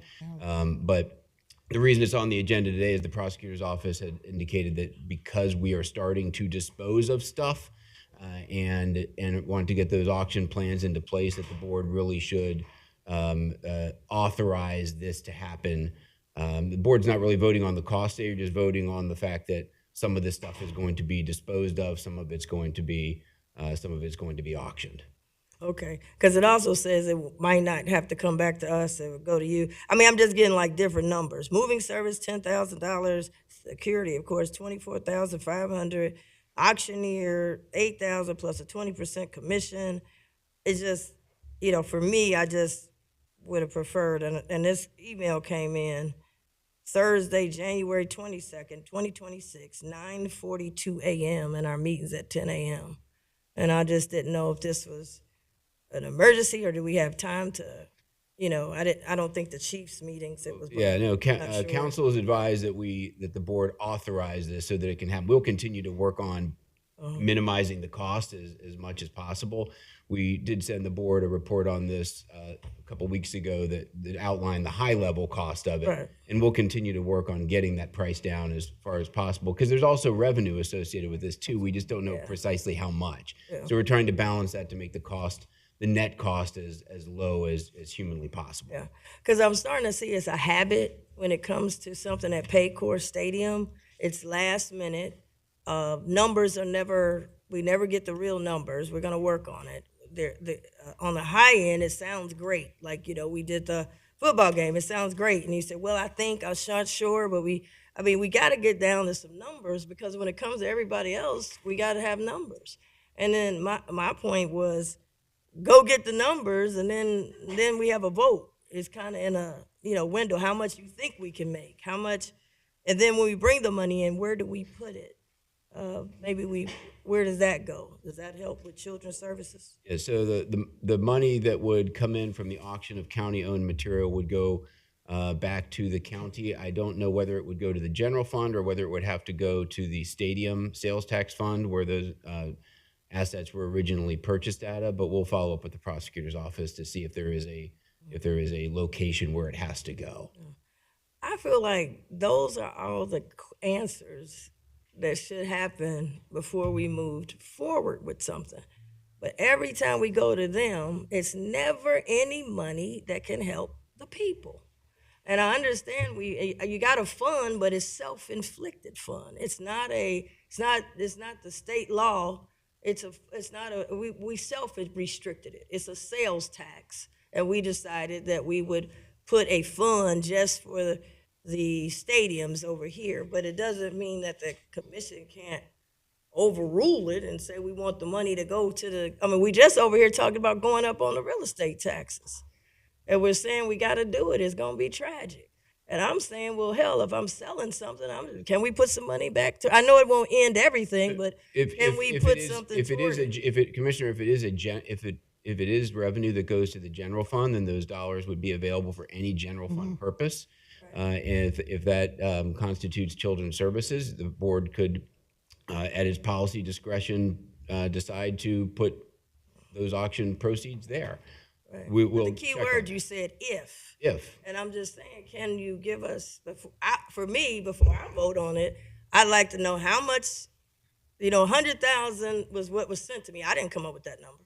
But the reason it's on the agenda today is the prosecutor's office had indicated that because we are starting to dispose of stuff, and wanted to get those auction plans into place, that the board really should authorize this to happen. The board's not really voting on the cost there, you're just voting on the fact that some of this stuff is going to be disposed of, some of it's going to be auctioned. Okay, because it also says it might not have to come back to us, it would go to you. I mean, I'm just getting like different numbers. Moving service, $10,000. Security, of course, $24,500. Auctioneer, $8,000 plus a 20% commission. It's just, for me, I just would have preferred, and this email came in Thursday, January 22nd, 2026, 9:42 a.m., and our meeting's at 10 a.m. And I just didn't know if this was an emergency, or do we have time to I don't think the chiefs meetings, it was. Yeah, no, not sure. council has advised that the board authorize this so that it can have, we'll continue to work on minimizing the cost as much as possible. We did send the board a report on this a couple weeks ago that outlined the high level cost of it. Right. And we'll continue to work on getting that price down as far as possible, because there's also revenue associated with this too. We just don't know precisely how much. Yeah. So we're trying to balance that to make the net cost as low as humanly possible. Yeah, because I'm starting to see it's a habit when it comes to something at Paycor Stadium. It's last minute. Numbers we never get the real numbers. We're going to work on it. On the high end, it sounds great. Like, we did the football game. It sounds great. And you said, well, I think, I'm not sure, but we got to get down to some numbers, because when it comes to everybody else, we got to have numbers. And then my point was, go get the numbers, and then we have a vote. It's kind of in a window, how much you think we can make, how much, and then when we bring the money in, where do we put it? Where does that go? Does that help with children's services? Yeah, so the money that would come in from the auction of county-owned material would go back to the county. I don't know whether it would go to the general fund or whether it would have to go to the stadium sales tax fund where those assets were originally purchased out of, but we'll follow up with the prosecutor's office to see if there is a location where it has to go. I feel like those are all the answers that should happen before we moved forward with something. But every time we go to them, it's never any money that can help the people. And I understand you got a fund, but it's self-inflicted fund. It's not the state law. We self-restricted it. It's a sales tax. And we decided that we would put a fund just for the stadiums over here, but it doesn't mean that the commission can't overrule it and say we want the money to go to we just over here talking about going up on the real estate taxes. And we're saying we got to do it. It's going to be tragic. And I'm saying, well, hell, if I'm selling something, can we put some money back to, I know it won't end everything, but can we put something toward it? Commissioner, if it is revenue that goes to the general fund, then those dollars would be available for any general fund purpose. If that constitutes children's services, the board could, at its policy discretion, decide to put those auction proceeds there. Right. We'll the key check on word that. you said, if. If. And I'm just saying, can you give us, before I vote on it, I'd like to know how much, 100,000 was what was sent to me. I didn't come up with that number.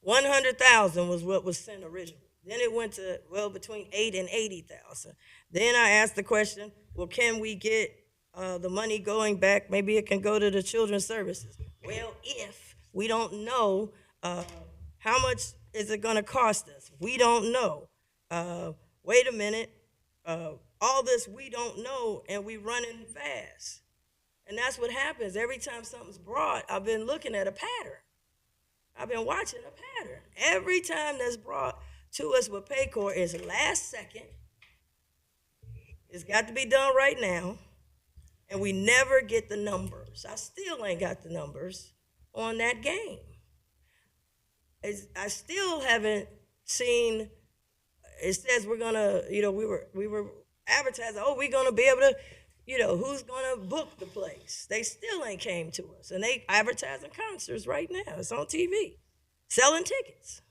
100,000 was what was sent originally. Then it went to, between 8 and 80,000. Then I asked the question, well, can we get the money going back? Maybe it can go to the children's services. Well, if we don't know how much is it going to cost us? We don't know. Wait a minute. All this we don't know, and we running fast. And that's what happens. Every time something's brought, I've been looking at a pattern. I've been watching a pattern. Every time that's brought to us with Paycor is last second. It's got to be done right now. And we never get the numbers. I still ain't got the numbers on that game. I still haven't seen, it says we're gonna, we were advertising, we're gonna be able to, who's gonna book the place. They still ain't came to us. And they advertising concerts right now. It's on TV, selling tickets.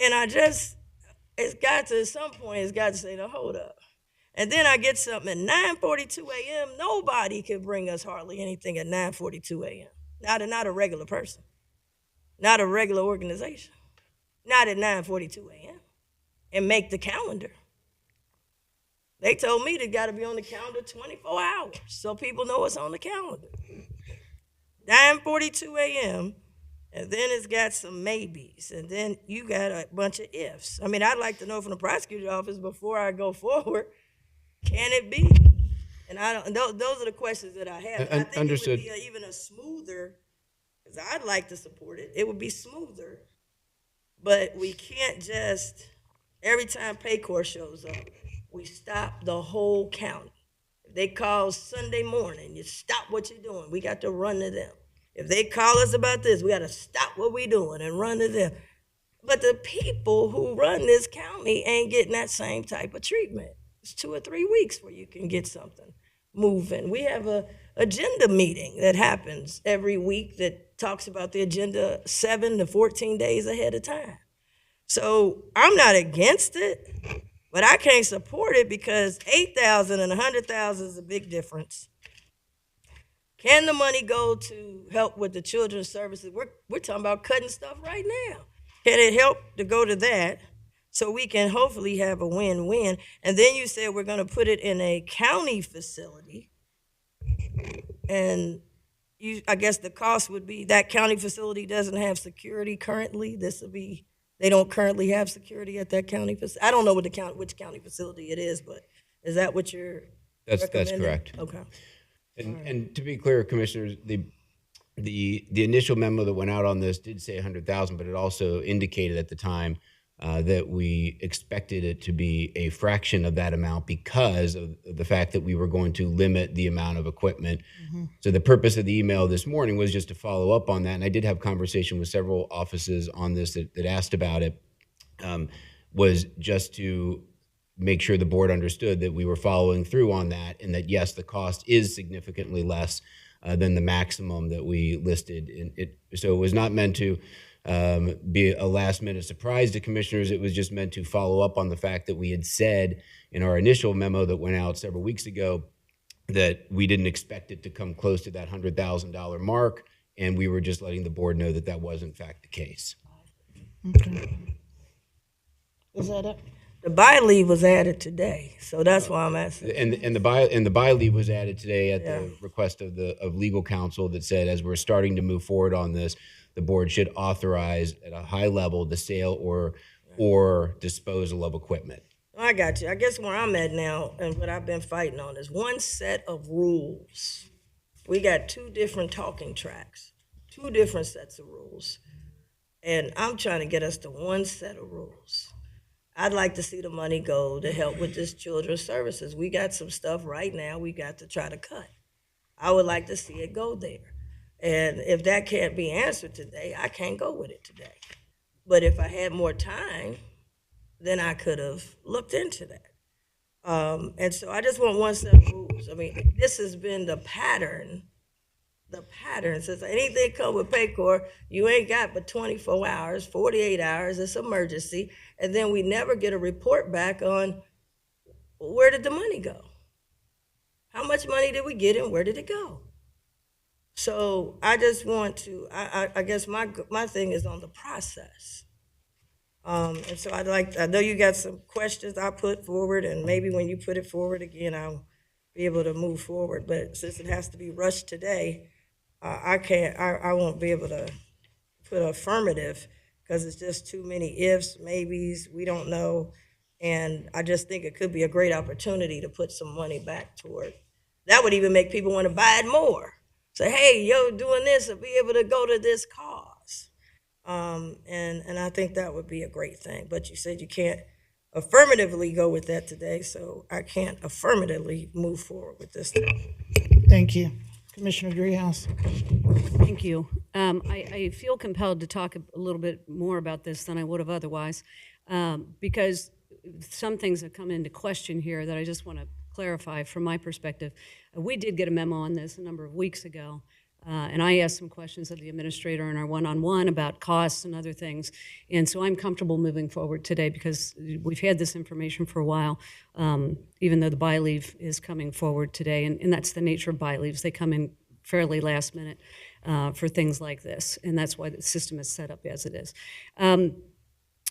And it's got to say, no, hold up. And then I get something at 9:42 a.m. Nobody can bring us hardly anything at 9:42 a.m. Not a regular person, not a regular organization, not at 9:42 a.m. and make the calendar. They told me they got to be on the calendar 24 hours so people know it's on the calendar. 9:42 a.m. And then it's got some maybes, and then you got a bunch of ifs. I'd like to know from the prosecutor's office before I go forward, can it be? And those are the questions that I have. I think Understood. It would be even a smoother, because I'd like to support it. It would be smoother, but we can't just, every time Paycor shows up, we stop the whole county. If they call Sunday morning, you stop what you're doing. We got to run to them. If they call us about this, we got to stop what we're doing and run to them. But the people who run this county ain't getting that same type of treatment. It's 2 or 3 weeks where you can get something moving. We have a agenda meeting that happens every week that talks about the agenda 7 to 14 days ahead of time. So I'm not against it, but I can't support it because 8,000 and 100,000 is a big difference. Can the money go to help with the children's services? We're talking about cutting stuff right now. Can it help to go to that so we can hopefully have a win-win? And then you said we're going to put it in a county facility. And I guess the cost would be that county facility doesn't have security currently. They don't currently have security at that county facility. I don't know which county facility it is, but is that what you're That's recommending? correct. Okay. And to be clear, Commissioners, the initial memo that went out on this did say 100,000, but it also indicated at the time that we expected it to be a fraction of that amount because of the fact that we were going to limit the amount of equipment. So the purpose of the email this morning was just to follow up on that. And I did have conversation with several offices on this that asked about it, was just to make sure the board understood that we were following through on that and that, yes, the cost is significantly less than the maximum that we listed. So it was not meant to be a last-minute surprise to commissioners. It was just meant to follow up on the fact that we had said in our initial memo that went out several weeks ago that we didn't expect it to come close to that $100,000 mark, and we were just letting the board know that that was in fact the case. Okay. Is that it? The buy leave was added today, so that's why I'm asking. And the buy leave was added today at the request of legal counsel that said, as we're starting to move forward on this, the board should authorize at a high level the sale or disposal of equipment. I got you. I guess where I'm at now and what I've been fighting on is one set of rules. We got 2 different talking tracks, 2 different sets of rules. And I'm trying to get us to one set of rules. I'd like to see the money go to help with this children's services. We got some stuff right now we got to try to cut. I would like to see it go there. And if that can't be answered today, I can't go with it today. But if I had more time, then I could have looked into that. And so I just want one set of rules. I mean, this has been the pattern since anything come with Paycor, you ain't got but 24 hours, 48 hours, it's emergency, and then we never get a report back on where did the money go? How much money did we get and where did it go? So I just want to, I guess my thing is on the process. And so I know you got some questions I put forward, and maybe when you put it forward again, I'll be able to move forward. But since it has to be rushed today, I won't be able to put affirmative because it's just too many ifs, maybes, we don't know. And I just think it could be a great opportunity to put some money back toward. That would even make people want to buy it more. Say, hey, yo, doing this, I'll be able to go to this cause. And I think that would be a great thing. But you said you can't affirmatively go with that today, so I can't affirmatively move forward with this thing. Thank you. Commissioner Dreehouse. Thank you. I feel compelled to talk a little bit more about this than I would have otherwise, because some things have come into question here that I just want to clarify from my perspective. We did get a memo on this a number of weeks ago, and I asked some questions of the administrator in our one-on-one about costs and other things, and so I'm comfortable moving forward today because we've had this information for a while, even though the buy leave is coming forward today, and that's the nature of buy leaves. They come in fairly last minute for things like this, and that's why the system is set up as it is.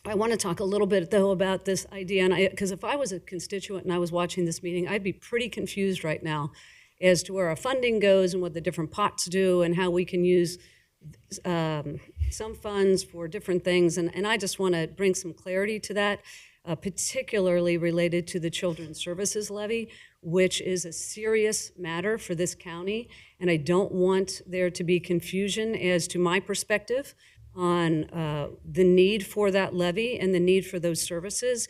I want to talk a little bit, though, about this idea, because if I was a constituent and I was watching this meeting, I'd be pretty confused right now as to where our funding goes and what the different pots do and how we can use some funds for different things. And I just want to bring some clarity to that, particularly related to the Children's Services Levy, which is a serious matter for this county. And I don't want there to be confusion as to my perspective on the need for that levy and the need for those services.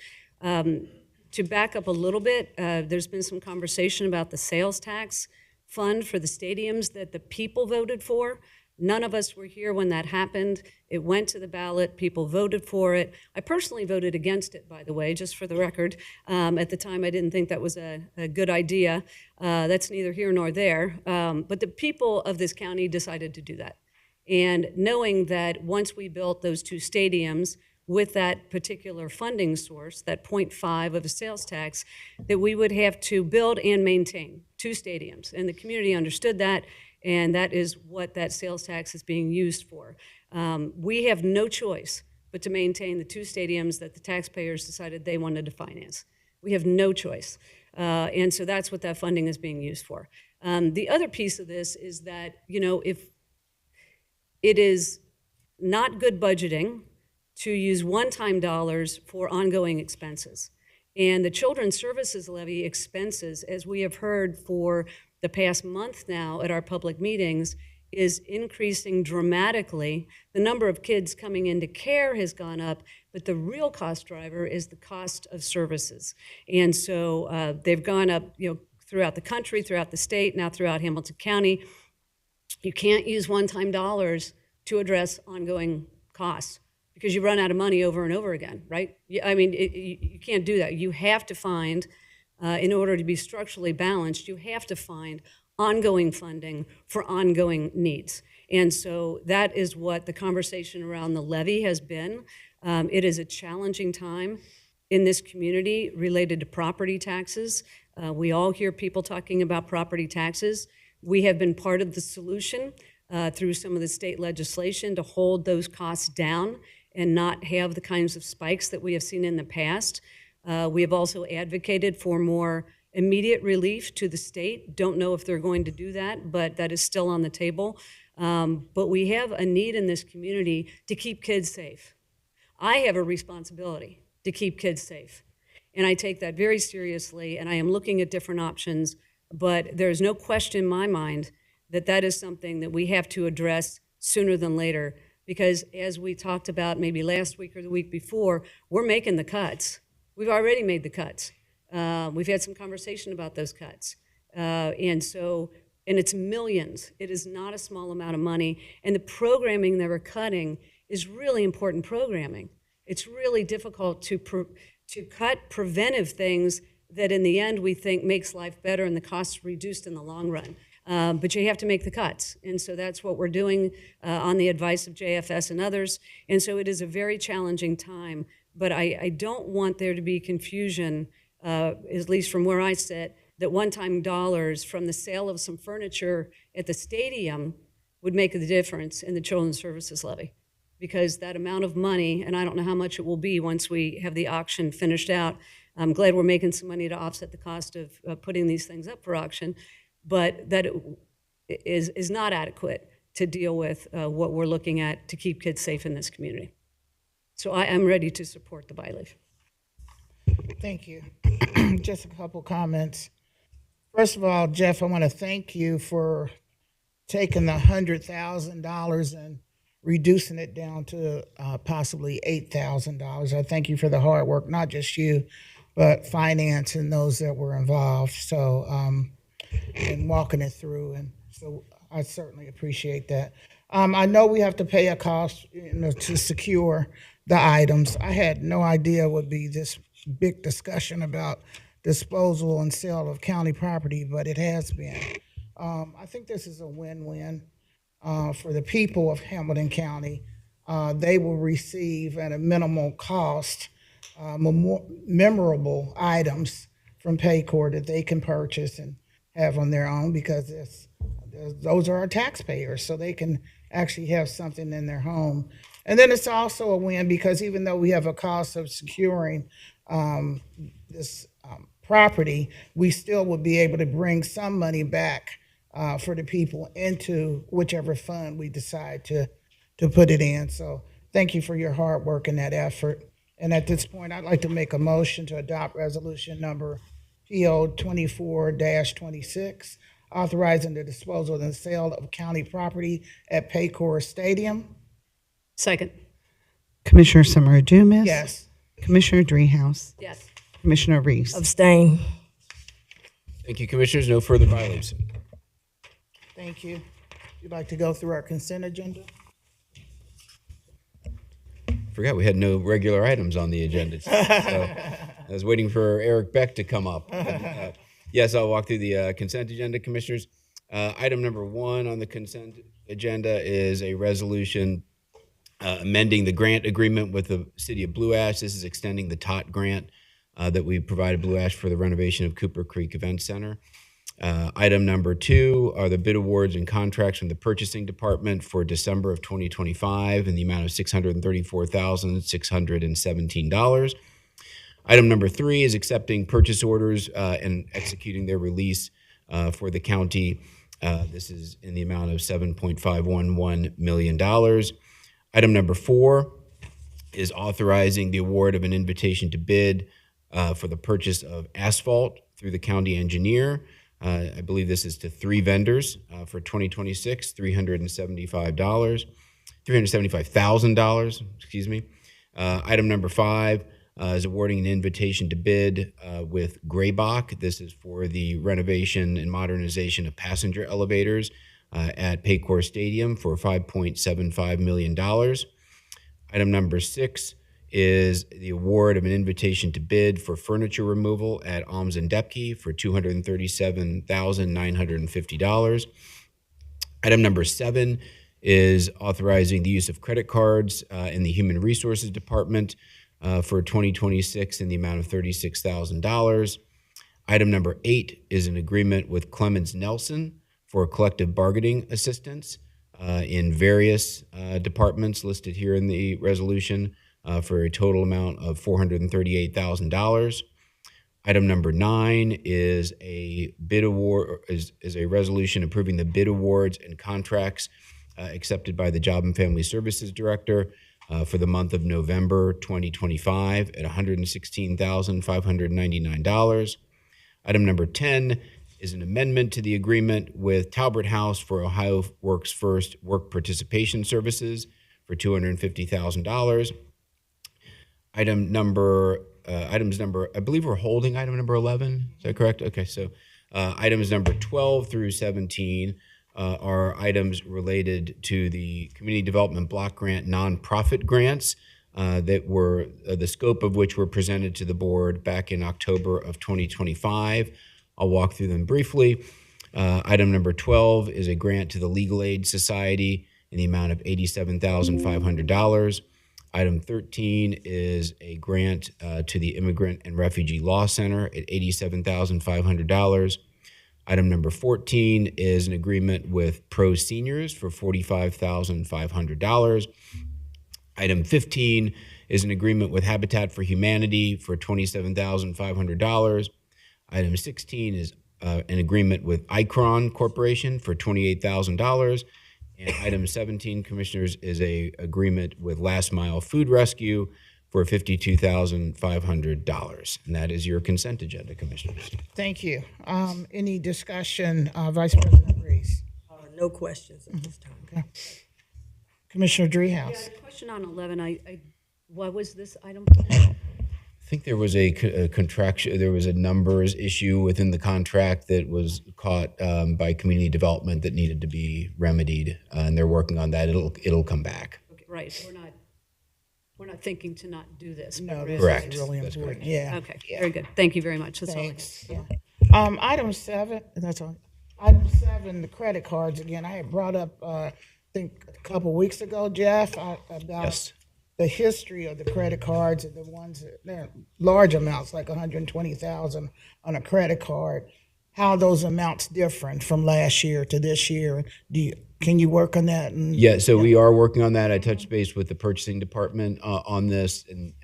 To back up a little bit, there's been some conversation about the sales tax fund for the stadiums that the people voted for. None of us were here when that happened. It went to the ballot. People voted for it. I personally voted against it, by the way, just for the record. At the time, I didn't think that was a good idea. That's neither here nor there. But the people of this county decided to do that. And knowing that once we built those 2 stadiums with that particular funding source, that 0.5 of a sales tax, that we would have to build and maintain 2 stadiums. And the community understood that. And that is what that sales tax is being used for. We have no choice but to maintain the 2 stadiums that the taxpayers decided they wanted to finance. We have no choice. And so that's what that funding is being used for. The other piece of this is that, if it is not good budgeting to use one-time dollars for ongoing expenses. And the Children's Services Levy expenses, as we have heard for the past month now at our public meetings, is increasing dramatically. The number of kids coming into care has gone up, but the real cost driver is the cost of services. And so they've gone up, throughout the country, throughout the state, now throughout Hamilton County. You can't use one-time dollars to address ongoing costs because you run out of money over and over again, right? You can't do that. You have to find, in order to be structurally balanced, you have to find ongoing funding for ongoing needs. And so that is what the conversation around the levy has been. It is a challenging time in this community related to property taxes. We all hear people talking about property taxes. We have been part of the solution through some of the state legislation to hold those costs down and not have the kinds of spikes that we have seen in the past. We have also advocated for more immediate relief to the state. Don't know if they're going to do that, but that is still on the table. But we have a need in this community to keep kids safe. I have a responsibility to keep kids safe. And I take that very seriously, and I am looking at different options, but there's no question in my mind that that is something that we have to address sooner than later, because as we talked about maybe last week or the week before, we're making the cuts. We've already made the cuts. We've had some conversation about those cuts. And it's millions. It is not a small amount of money. And the programming that we're cutting is really important programming. It's really difficult to cut preventive things that in the end we think makes life better and the costs reduced in the long run. But you have to make the cuts. And so that's what we're doing on the advice of JFS and others. And so it is a very challenging time. But I don't want there to be confusion, at least from where I sit, that one-time dollars from the sale of some furniture at the stadium would make the difference in the Children's Services Levy. Because that amount of money, and I don't know how much it will be once we have the auction finished out. I'm glad we're making some money to offset the cost of putting these things up for auction, but that it is not adequate to deal with what we're looking at to keep kids safe in this community. So I am ready to support the bylaw. Thank you. Just a couple comments. First of all, Jeff, I want to thank you for taking the $100,000 and reducing it down to possibly $8,000. I thank you for the hard work, not just you, but finance and those that were involved. So, and walking it through. And so I certainly appreciate that. I know we have to pay a cost, to secure the items. I had no idea it would be this big discussion about disposal and sale of county property, but it has been. I think this is a win-win for the people of Hamilton County. They will receive at a minimal cost memorable items from Paycor that they can purchase and have on their own, because those are our taxpayers, so they can actually have something in their home. And then it's also a win because even though we have a cost of securing this property, we still will be able to bring some money back for the people into whichever fund we decide to put it in. So thank you for your hard work and that effort. And at this point, I'd like to make a motion to adopt resolution number PO 24-26, authorizing the disposal and sale of county property at Paycor Stadium. Second. Commissioner Summer Dumas. Yes. Commissioner Dreehouse. Yes. Commissioner Reese. Abstain. Thank you, Commissioners. No further bylaws. Thank you. You'd like to go through our consent agenda? Forgot we had no regular items on the agenda. So I was waiting for Eric Beck to come up. Yes, I'll walk through the consent agenda, Commissioners. Item number 1 on the consent agenda is a resolution amending the grant agreement with the City of Blue Ash. This is extending the TOT grant that we provided Blue Ash for the renovation of Cooper Creek Event Center. Item number 2 are the bid awards and contracts from the purchasing department for December of 2025 in the amount of $634,617. Item number 3 is accepting purchase orders and executing their release for the county. This is in the amount of $7.511 million. Item number 4 is authorizing the award of an invitation to bid for the purchase of asphalt through the county engineer. I believe this is to 3 vendors for 2026, $375,000, excuse me. Item number 5 is awarding an invitation to bid with Graybach. This is for the renovation and modernization of passenger elevators at Paycor Stadium for $5.75 million. Item number 6 is the award of an invitation to bid for furniture removal at Alms and Depke for $237,950. Item number 7 is authorizing the use of credit cards in the Human Resources Department for 2026 in the amount of $36,000. Item number 8 is an agreement with Clemens Nelson for collective bargaining assistance in various departments listed here in the resolution for a total amount of $438,000. Item number 9 is a bid award, is a resolution approving the bid awards and contracts accepted by the Job and Family Services Director for the month of November 2025 at $116,599. Item number 10 is an amendment to the agreement with Talbert House for Ohio Works First Work Participation Services for $250,000. Items number, I believe we're holding item number 11. Is that correct? Okay, so items number 12 through 17 are items related to the Community Development Block Grant nonprofit grants that were, the scope of which were presented to the board back in October of 2025. I'll walk through them briefly. Item number 12 is a grant to the Legal Aid Society in the amount of $87,500. Item 13 is a grant to the Immigrant and Refugee Law Center at $87,500. Item number 14 is an agreement with Pro Seniors for $45,500. Item 15 is an agreement with Habitat for Humanity for $27,500. Item 16 is an agreement with Icron Corporation for $28,000. And item 17, Commissioners, is a agreement with Last Mile Food Rescue for $52,500. And that is your consent agenda, Commissioners. Thank you. Any discussion, Vice President Reese? No questions at this time. Okay. Commissioner Dreehouse? Question on 11, what was this item? I think there was a contraction, there was a numbers issue within the contract that was caught by community development that needed to be remedied, and they're working on that. It'll come back. Okay, right, we're not thinking to not do this. No, but this Correct. is really That's important. correct. Yeah. Okay, very good. Thank you very much. That's all I got. Thanks. Yeah. Item 7, that's all. Item 7, the credit cards. Again, I had brought up, I think a couple weeks ago, Jeff, about Yes. the history of the credit cards and the ones that they're large amounts, like 120,000 on a credit card. How those amounts different from last year to this year? Can you work on that? And, Yeah, so we are working on that. I touched base with the purchasing department on this, and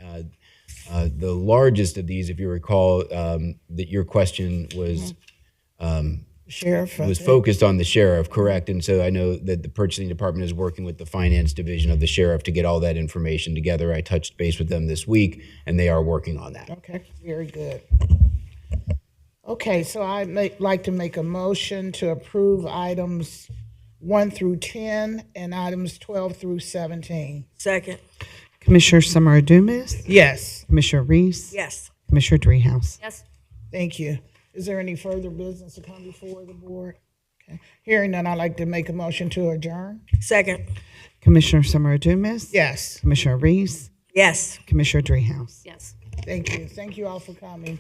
the largest of these, if you recall, that your question was Sheriff, I was think. focused on the sheriff, correct? And so I know that the purchasing department is working with the finance division of the sheriff to get all that information together. I touched base with them this week, and they are working on that. Okay, very good. Okay, so I'd like to make a motion to approve items 1 through 10 and items 12 through 17. Second. Commissioner Summer Dumas, Yes, Commissioner Reese, Yes. Commissioner Dreehouse. Yes, thank you. Is there any further business to come before the board? Okay. Hearing none, I'd like to make a motion to adjourn. Second. Commissioner Summer Dumas. Yes, Commissioner Reese. Yes. Commissioner Dreehouse. Yes. thank you. Thank you all for coming.